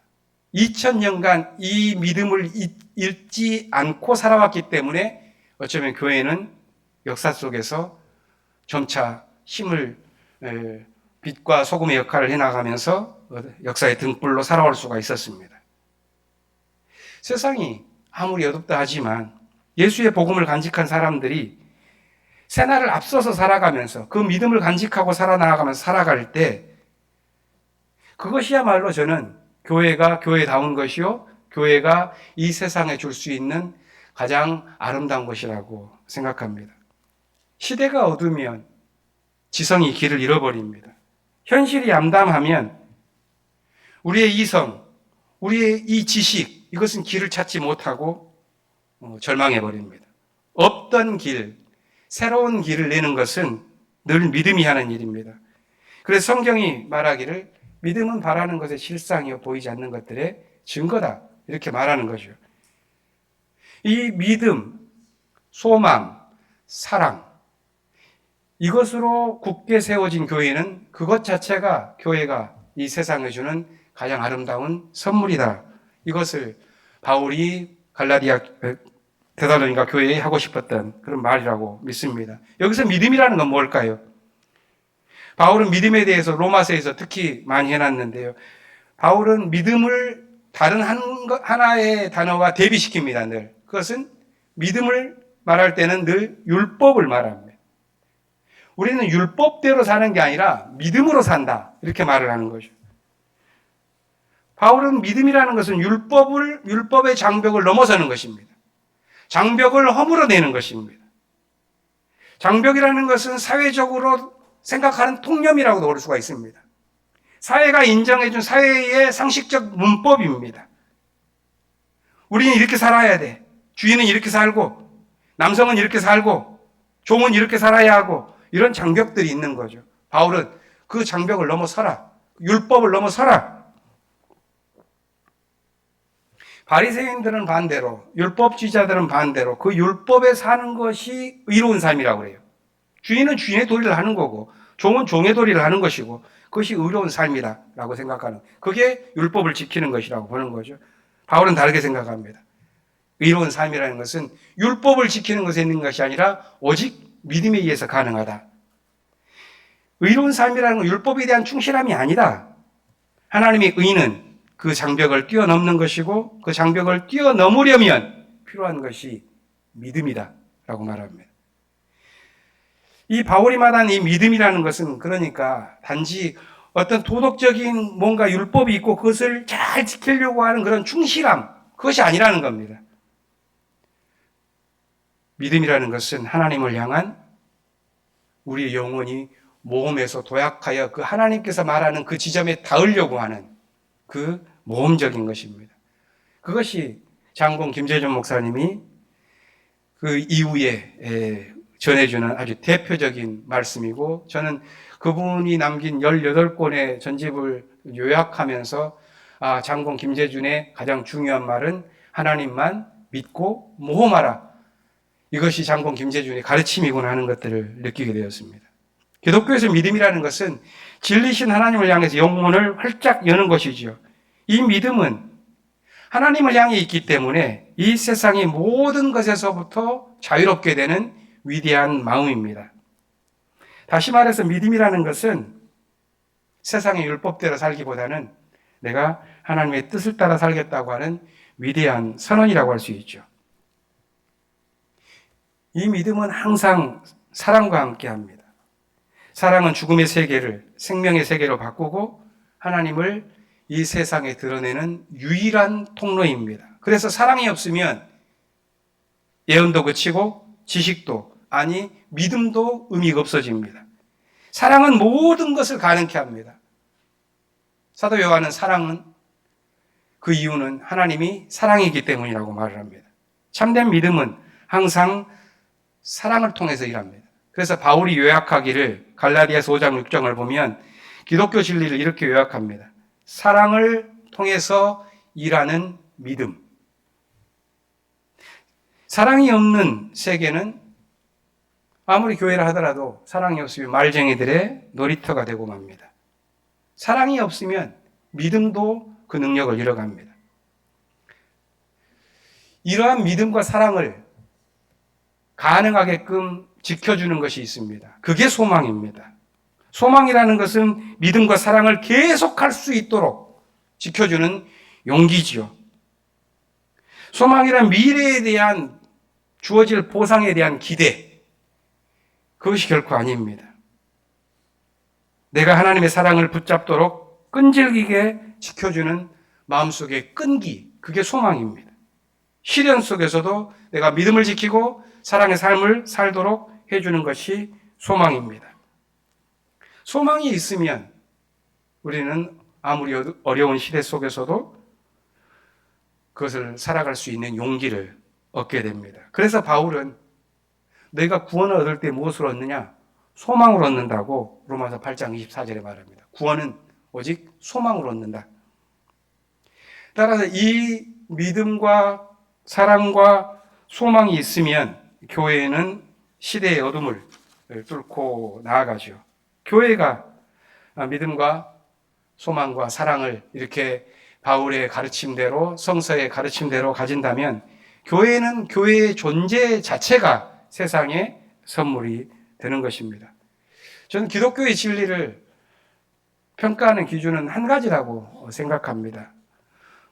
2000년간 이 믿음을 잃지 않고 살아왔기 때문에 어쩌면 교회는 역사 속에서 점차 힘을, 빛과 소금의 역할을 해나가면서 역사의 등불로 살아올 수가 있었습니다. 세상이 아무리 어둡다 하지만 예수의 복음을 간직한 사람들이 새날을 앞서서 살아가면서 그 믿음을 간직하고 살아나가면서 살아갈 때 그것이야말로 저는 교회가 교회다운 것이요, 교회가 이 세상에 줄 수 있는 가장 아름다운 것이라고 생각합니다. 시대가 어두우면 지성이 길을 잃어버립니다. 현실이 암담하면 우리의 이성, 우리의 이 지식, 이것은 길을 찾지 못하고 절망해버립니다. 없던 길, 새로운 길을 내는 것은 늘 믿음이 하는 일입니다. 그래서 성경이 말하기를 믿음은 바라는 것의 실상이요 보이지 않는 것들의 증거다, 이렇게 말하는 거죠. 이 믿음, 소망, 사랑, 이것으로 굳게 세워진 교회는 그것 자체가 교회가 이 세상에 주는 가장 아름다운 선물이다. 이것을 바울이 데살로니가 교회에 하고 싶었던 그런 말이라고 믿습니다. 여기서 믿음이라는 건 뭘까요? 바울은 믿음에 대해서 로마서에서 특히 많이 해놨는데요. 바울은 믿음을 다른 하나의 단어와 대비시킵니다. 늘. 그것은 믿음을 말할 때는 늘 율법을 말합니다. 우리는 율법대로 사는 게 아니라 믿음으로 산다, 이렇게 말을 하는 거죠. 바울은 믿음이라는 것은 율법의 장벽을 넘어서는 것입니다. 장벽을 허물어내는 것입니다. 장벽이라는 것은 사회적으로 생각하는 통념이라고도 볼 수가 있습니다. 사회가 인정해준 사회의 상식적 문법입니다. 우리는 이렇게 살아야 돼. 주인은 이렇게 살고, 남성은 이렇게 살고, 종은 이렇게 살아야 하고, 이런 장벽들이 있는 거죠. 바울은 그 장벽을 넘어서라. 율법을 넘어서라. 바리새인들은 반대로, 율법주의자들은 반대로 그 율법에 사는 것이 의로운 삶이라고 그래요. 주인은 주인의 도리를 하는 거고, 종은 종의 도리를 하는 것이고, 그것이 의로운 삶이라고 생각하는, 그게 율법을 지키는 것이라고 보는 거죠. 바울은 다르게 생각합니다. 의로운 삶이라는 것은 율법을 지키는 것에 있는 것이 아니라 오직 믿음에 의해서 가능하다. 의로운 삶이라는 건 율법에 대한 충실함이 아니다. 하나님의 의는 그 장벽을 뛰어넘는 것이고, 그 장벽을 뛰어넘으려면 필요한 것이 믿음이다 라고 말합니다. 이 바울이 말한 이 믿음이라는 것은 그러니까 단지 어떤 도덕적인 뭔가 율법이 있고 그것을 잘 지키려고 하는 그런 충실함, 그것이 아니라는 겁니다. 믿음이라는 것은 하나님을 향한 우리의 영혼이 모험에서 도약하여 그 하나님께서 말하는 그 지점에 닿으려고 하는 그 모험적인 것입니다. 그것이 장군 김재준 목사님이 그 이후에 전해주는 아주 대표적인 말씀이고, 저는 그분이 남긴 18권의 전집을 요약하면서 장군 김재준의 가장 중요한 말은 하나님만 믿고 모험하라. 이것이 장군 김재준의 가르침이구나 하는 것들을 느끼게 되었습니다. 기독교에서 믿음이라는 것은 진리신 하나님을 향해서 영혼을 활짝 여는 것이지요. 이 믿음은 하나님을 향해 있기 때문에 이 세상의 모든 것에서부터 자유롭게 되는 위대한 마음입니다. 다시 말해서 믿음이라는 것은 세상의 율법대로 살기보다는 내가 하나님의 뜻을 따라 살겠다고 하는 위대한 선언이라고 할 수 있죠. 이 믿음은 항상 사랑과 함께 합니다. 사랑은 죽음의 세계를 생명의 세계로 바꾸고 하나님을 이 세상에 드러내는 유일한 통로입니다. 그래서 사랑이 없으면 예언도 그치고 지식도, 아니 믿음도 의미가 없어집니다. 사랑은 모든 것을 가능케 합니다. 사도 요한은 사랑은 그 이유는 하나님이 사랑이기 때문이라고 말을 합니다. 참된 믿음은 항상 사랑을 통해서 일합니다. 그래서 바울이 요약하기를 갈라디아서 5장 6장을 보면 기독교 진리를 이렇게 요약합니다. 사랑을 통해서 일하는 믿음. 사랑이 없는 세계는 아무리 교회를 하더라도 사랑이 없으면 말쟁이들의 놀이터가 되고 맙니다. 사랑이 없으면 믿음도 그 능력을 잃어갑니다. 이러한 믿음과 사랑을 가능하게끔 지켜주는 것이 있습니다. 그게 소망입니다. 소망이라는 것은 믿음과 사랑을 계속할 수 있도록 지켜주는 용기지요. 소망이란 미래에 대한 주어질 보상에 대한 기대, 그것이 결코 아닙니다. 내가 하나님의 사랑을 붙잡도록 끈질기게 지켜주는 마음속의 끈기, 그게 소망입니다. 시련 속에서도 내가 믿음을 지키고 사랑의 삶을 살도록 해주는 것이 소망입니다. 소망이 있으면 우리는 아무리 어려운 시대 속에서도 그것을 살아갈 수 있는 용기를 얻게 됩니다. 그래서 바울은 너희가 구원을 얻을 때 무엇을 얻느냐? 소망을 얻는다고 로마서 8장 24절에 말합니다. 구원은 오직 소망을 얻는다. 따라서 이 믿음과 사랑과 소망이 있으면 교회는 시대의 어둠을 뚫고 나아가죠. 교회가 믿음과 소망과 사랑을 이렇게 바울의 가르침대로, 성서의 가르침대로 가진다면 교회는 교회의 존재 자체가 세상의 선물이 되는 것입니다. 저는 기독교의 진리를 평가하는 기준은 한 가지라고 생각합니다.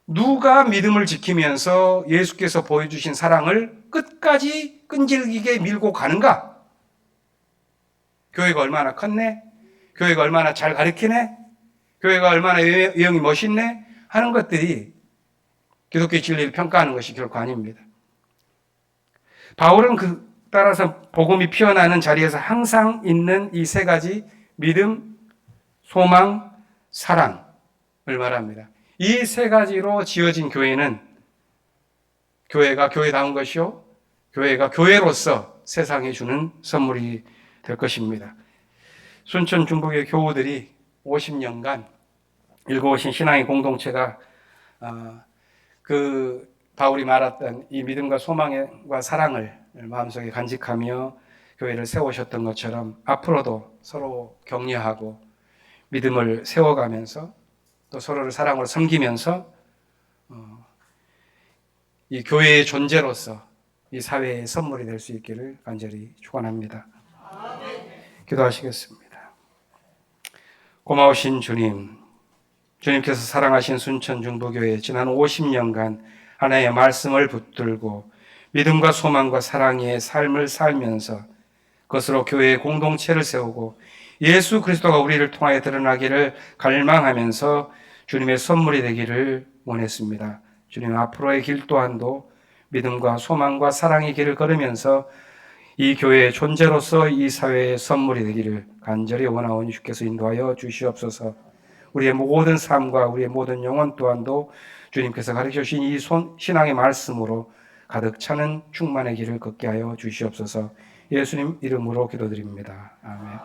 누가 믿음을 지키면서 예수께서 보여주신 사랑을 끝까지 끈질기게 밀고 가는가? 교회가 얼마나 컸네? 교회가 얼마나 잘 가르치네? 교회가 얼마나 외형이 멋있네? 하는 것들이 기독교의 진리를 평가하는 것이 결코 아닙니다. 바울은 따라서 복음이 피어나는 자리에서 항상 있는 이 세 가지 믿음, 소망, 사랑을 말합니다. 이 세 가지로 지어진 교회는 교회가 교회다운 것이요, 교회가 교회로서 세상에 주는 선물이 될 것입니다. 순천 중부교회 교우들이 50년간 읽어오신 신앙의 공동체가 그 바울이 말했던 이 믿음과 소망과 사랑을 마음속에 간직하며 교회를 세우셨던 것처럼 앞으로도 서로 격려하고 믿음을 세워가면서 또 서로를 사랑으로 섬기면서 이 교회의 존재로서 이 사회의 선물이 될 수 있기를 간절히 축원합니다. 기도하시겠습니다. 고마우신 주님, 주님께서 사랑하신 순천 중부교회 지난 50년간 하나님의 말씀을 붙들고 믿음과 소망과 사랑의 삶을 살면서 그것으로 교회의 공동체를 세우고 예수 그리스도가 우리를 통하여 드러나기를 갈망하면서 주님의 선물이 되기를 원했습니다. 주님, 앞으로의 길 또한도 믿음과 소망과 사랑의 길을 걸으면서 이 교회의 존재로서 이 사회의 선물이 되기를 간절히 원하오니 주께서 인도하여 주시옵소서. 우리의 모든 삶과 우리의 모든 영혼 또한도 주님께서 가르쳐 주신 이 신앙의 말씀으로 가득 차는 충만의 길을 걷게 하여 주시옵소서. 예수님 이름으로 기도드립니다. 아멘.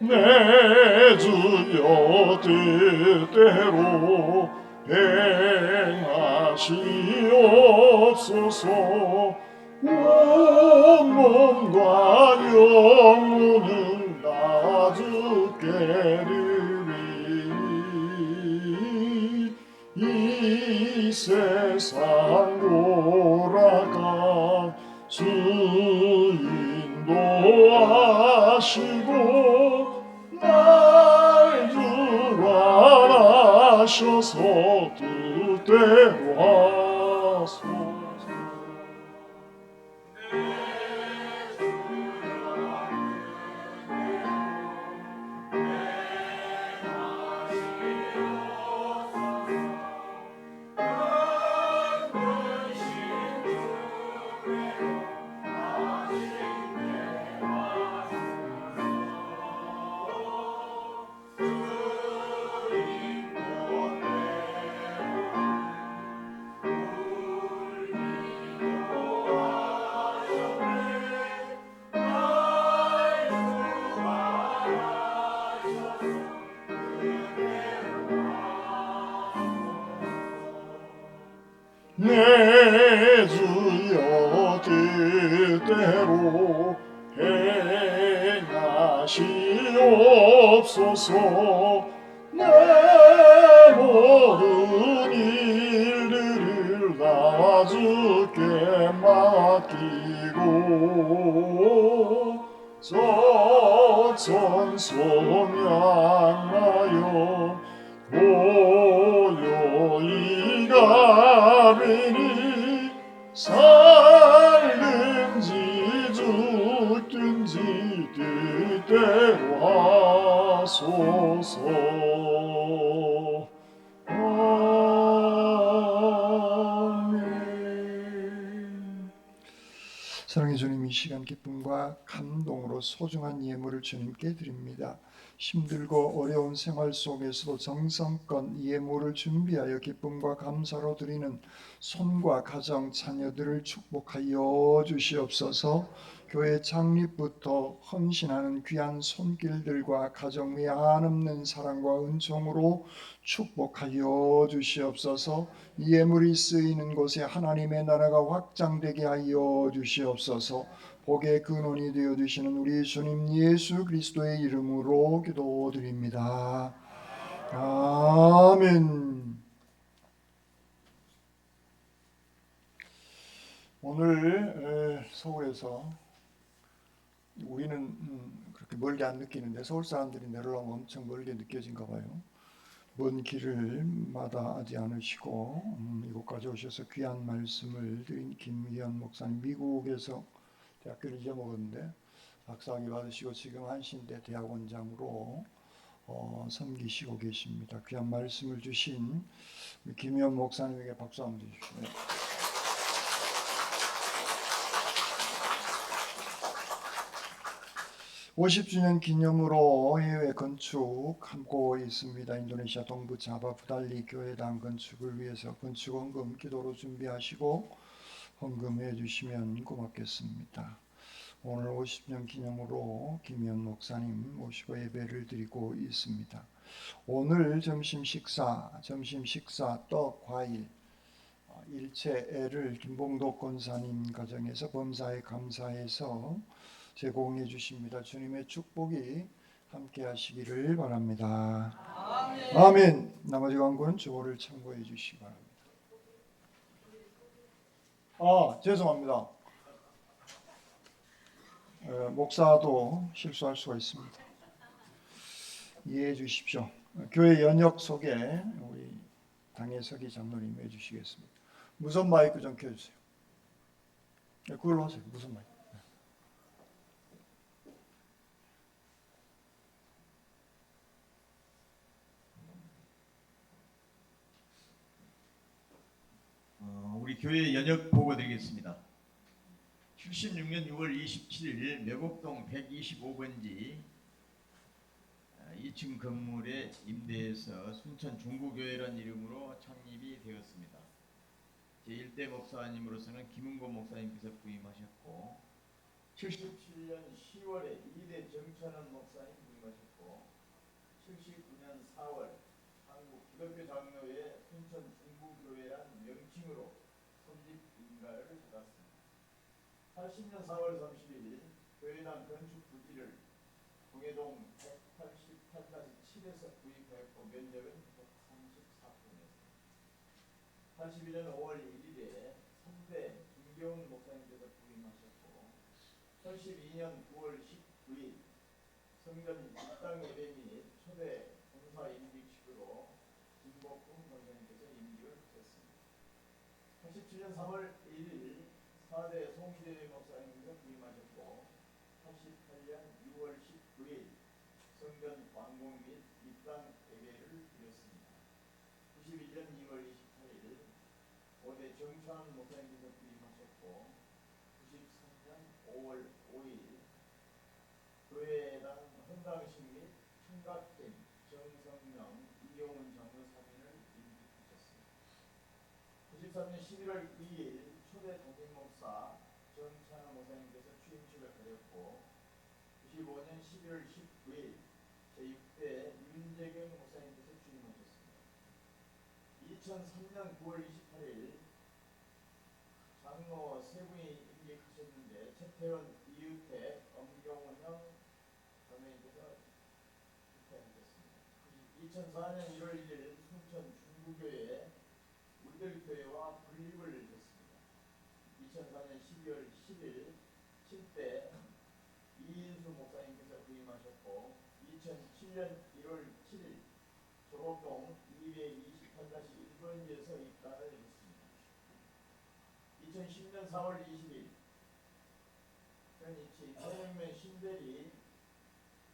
내 주여 뜻대로 행하시옵소서. 온 몸과 영혼을 다 주께 드리니 이 세상 돌아가 주 인도하시고 날 주관하셔서 뜻대로 하소서. 내 주여 뜻대로 행하시옵소서. 내 모든 일들을 나 주께 맡기고 적선송 향하여 고요히 가리니 살든지 죽든지 뜻대로 하소서. 아멘. 사랑의 주님, 이 시간 기쁨과 감동으로 소중한 예물을 주님께 드립니다. 힘들고 어려운 생활 속에서도 정성껏 예물을 준비하여 기쁨과 감사로 드리는 손과 가정, 자녀들을 축복하여 주시옵소서. 교회 창립부터 헌신하는 귀한 손길들과 가정 위에 한없는 사랑과 은총으로 축복하여 주시옵소서. 이 예물이 쓰이는 곳에 하나님의 나라가 확장되게 하여 주시옵소서. 복의 근원이 되어 주시는 우리 주님 예수 그리스도의 이름으로 기도드립니다. 아멘. 오늘 서울에서 우리는 그렇게 멀게 안 느끼는데 서울 사람들이 내려오면 엄청 멀게 느껴진가 봐요. 먼 길을 마다하지 않으시고 이곳까지 오셔서 귀한 말씀을 드린 김희연 목사님, 미국에서 대학교를 잊어먹었는데 박사학위 받으시고 지금 한신대 대학원장으로 섬기시고 계십니다. 귀한 말씀을 주신 김희연 목사님에게 박수 한번 주십시오. 50주년 기념으로 해외 건축하고 있습니다. 인도네시아 동부 자바 부달리 교회당 건축을 위해서 건축 헌금 기도로 준비하시고 헌금해 주시면 고맙겠습니다. 오늘 50주년 기념으로 김현 목사님 모시고 예배를 드리고 있습니다. 오늘 점심 식사 떡, 과일, 일체를 김봉도 권사님 가정에서 범사에 감사해서 제공해 주십니다. 주님의 축복이 함께 하시기를 바랍니다. 아멘. 아멘. 나머지 광고는 주보를 참고해 주시기 바랍니다. 죄송합니다. 목사도 실수할 수가 있습니다. 이해해 주십시오. 교회 연역 속에 우리 당혜석이 장로님 해주시겠습니다. 무선 마이크 좀 켜주세요. 그걸로 하세요. 무선 마이크. 우리 교회 연역 보고 드리겠습니다. 76년 6월 27일 매곡동 125번지 2층 건물에 임대해서 순천 중부교회라는 이름으로 창립이 되었습니다. 제1대 목사님으로서는 김은고 목사님께서 부임하셨고 77년 10월에 2대 정찬원 목사님 부임하셨고 79년 4월 한국 기독교 장로회 순천 중부교회란 명칭으로 설립 인가를 받았습니다. 80년 4월 31일 교회당 건축 부지를 동해동 188-7에서 구입했고 면적은 134평이었습니다. 81년 5월 1일에 선배 김경훈 목사님께서 부임하셨고 82년 9월 19일 성전 입당 예배 및 초대 봉사 임직식으로 김복훈 권사님께서 임직을 하셨습니다. 87년 3월 1일 4대 송시대 목사님께서 부임하셨고 88년 6월 19일 성전 완공 및 입당 예배를 드렸습니다. 91년 2월 28일 5대 정찬 목사님께서 부임하셨고 93년 5월 5일 교회당 헌당식 및 청각팀 정성명 이경훈 장로 3인을 임직하셨습니다. 93년 11월 2일 초대 담임목사 정찬호 목사님께서 취임식을 하였고 95년 11월 19일 제6대 윤재경 목사님께서 취임하셨습니다. 2003년 9월 28일 장로 세 분이 임직하셨는데 최태원, 이유태, 엄경훈형 장로님께서 입회하셨습니다. 2004년 1월 1일 순천 중부교회 물들교회와 분립을 했습니다. 2004년 12월 10일 7대 이인수 목사님께서 부임하셨고 2007년 1월 7일 조곡동 228-1번지에서 입단을 했습니다. 2010년 4월 20일 현이치 서명면 신대리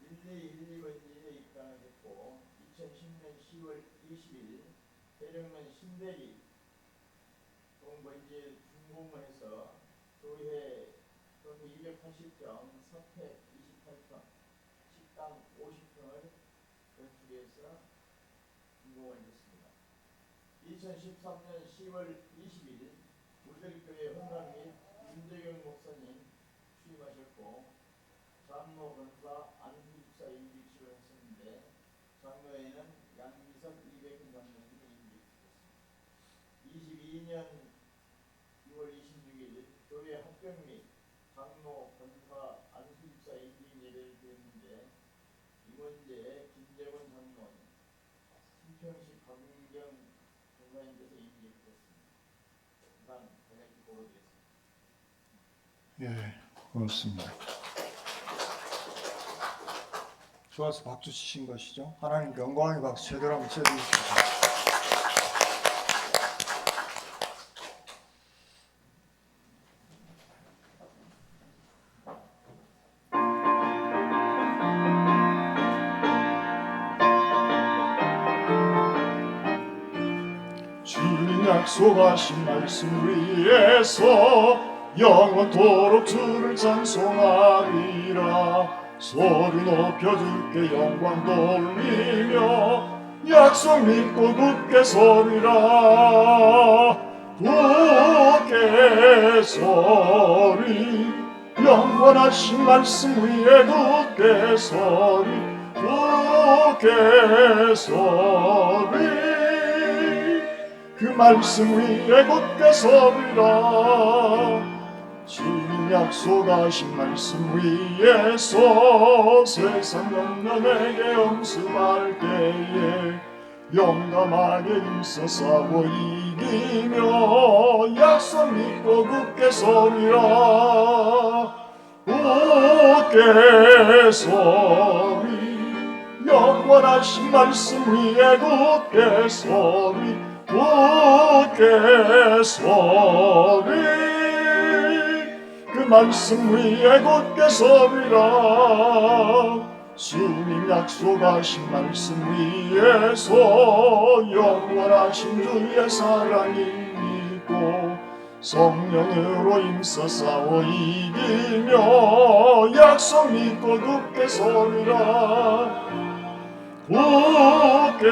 1212번지에 입단을 했고 2010년 10월 20일 대령면 신대리 동번지 중공원에서 교회 전부 280평, 서택 28평, 식당 50평을 건축해서 준공을 했습니다. 2013년 10월 20일 물들교회 헌당 및 윤재경 목사님 취임하셨고 장로 권사 안수집사 임직식을 했었는데 장로에는 양기석 이백훈 장로님이 임직했습니다. 22년 6월 26일 교회 합격 및 장로 권사 안수집사 임직 예배를 드렸는데 임원재 김재원 장로님, 신평식 박민경 권사님께서 임직했습니다. 이상 간략히 보고드렸습니다. 예, 고맙습니다. 좋아서 박수 치신 것이죠? 하나님 영광의 박수 제대로 한번 쳐주십시오. 주님 약속하신 말씀 위에서 영원토록 주를 찬송하리라. 소리 높여 주께 영광 돌리며 약속 믿고 굳게 서리라. 굳게 서리 영원하신 말씀 위에 굳게 서리 굳게 서리 그 말씀 위에 굳게 서리라. 주님 약속하신 말씀 위에서 세상 영년에게 영습할 때에 용감하게 힘써 싸워 이기며 약속 믿고 굳게 서리라. 굳게 서리 영원하신 말씀 위에 굳게 서리 굳게 서리 그 말씀 위에 굳게 서리라. 주님 약속하신 말씀 위에서 영원하신 주의 사랑이 믿고 성령으로 힘써 싸워 이기며 약속 믿고 굳게 서리라. 굳게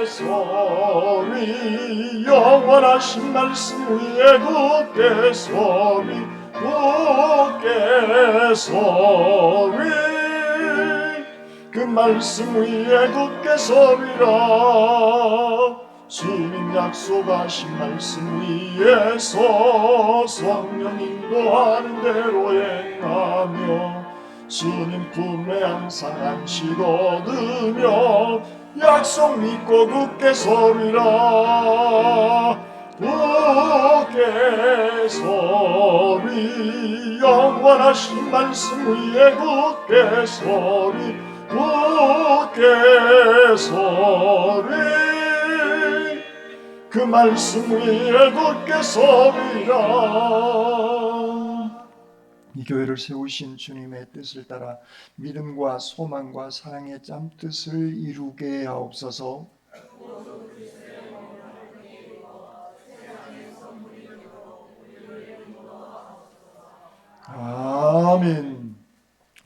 서리 영원하신 말씀 위에 굳게 서리 굳게 서리 그 말씀 위에 굳게 서리라. 주님 약속하신 말씀 위에서 성령 인도하는 대로 행하며 주님 품에 항상 안식 얻으며 약속 믿고 굳게 서리라. 굳게 서리 영원하신 말씀 위에 굳게 서리 굳게 서리 그 말씀 위에 굳게 서리라. 이 교회를 세우신 주님의 뜻을 따라 믿음과 소망과 사랑의 짬뜻을 이루게 하옵소서. 아멘.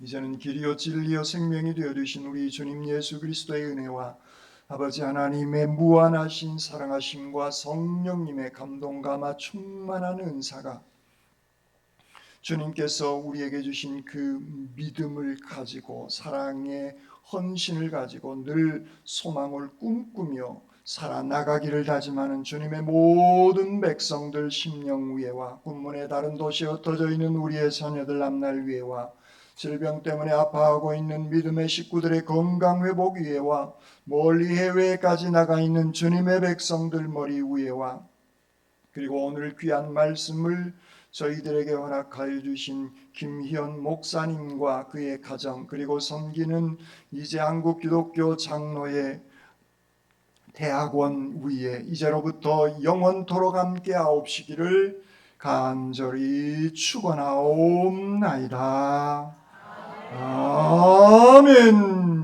이제는 길이요 진리요 생명이 되어 주신 우리 주님 예수 그리스도의 은혜와 아버지 하나님의 무한하신 사랑하심과 성령님의 감동 감화 충만한 은사가 주님께서 우리에게 주신 그 믿음을 가지고 사랑의 헌신을 가지고 늘 소망을 꿈꾸며 살아나가기를 다짐하는 주님의 모든 백성들 심령 위에와 군문의 다른 도시에 흩어져 있는 우리의 자녀들 앞날 위에와 질병 때문에 아파하고 있는 믿음의 식구들의 건강 회복 위에와 멀리 해외까지 나가 있는 주님의 백성들 머리 위에와 그리고 오늘 귀한 말씀을 저희들에게 허락하여 주신 김희연 목사님과 그의 가정 그리고 섬기는 이제 한국 기독교 장로의 대학원 위에 이제로부터 영원토록 함께 하옵시기를 간절히 축원하옵나이다. 아멘.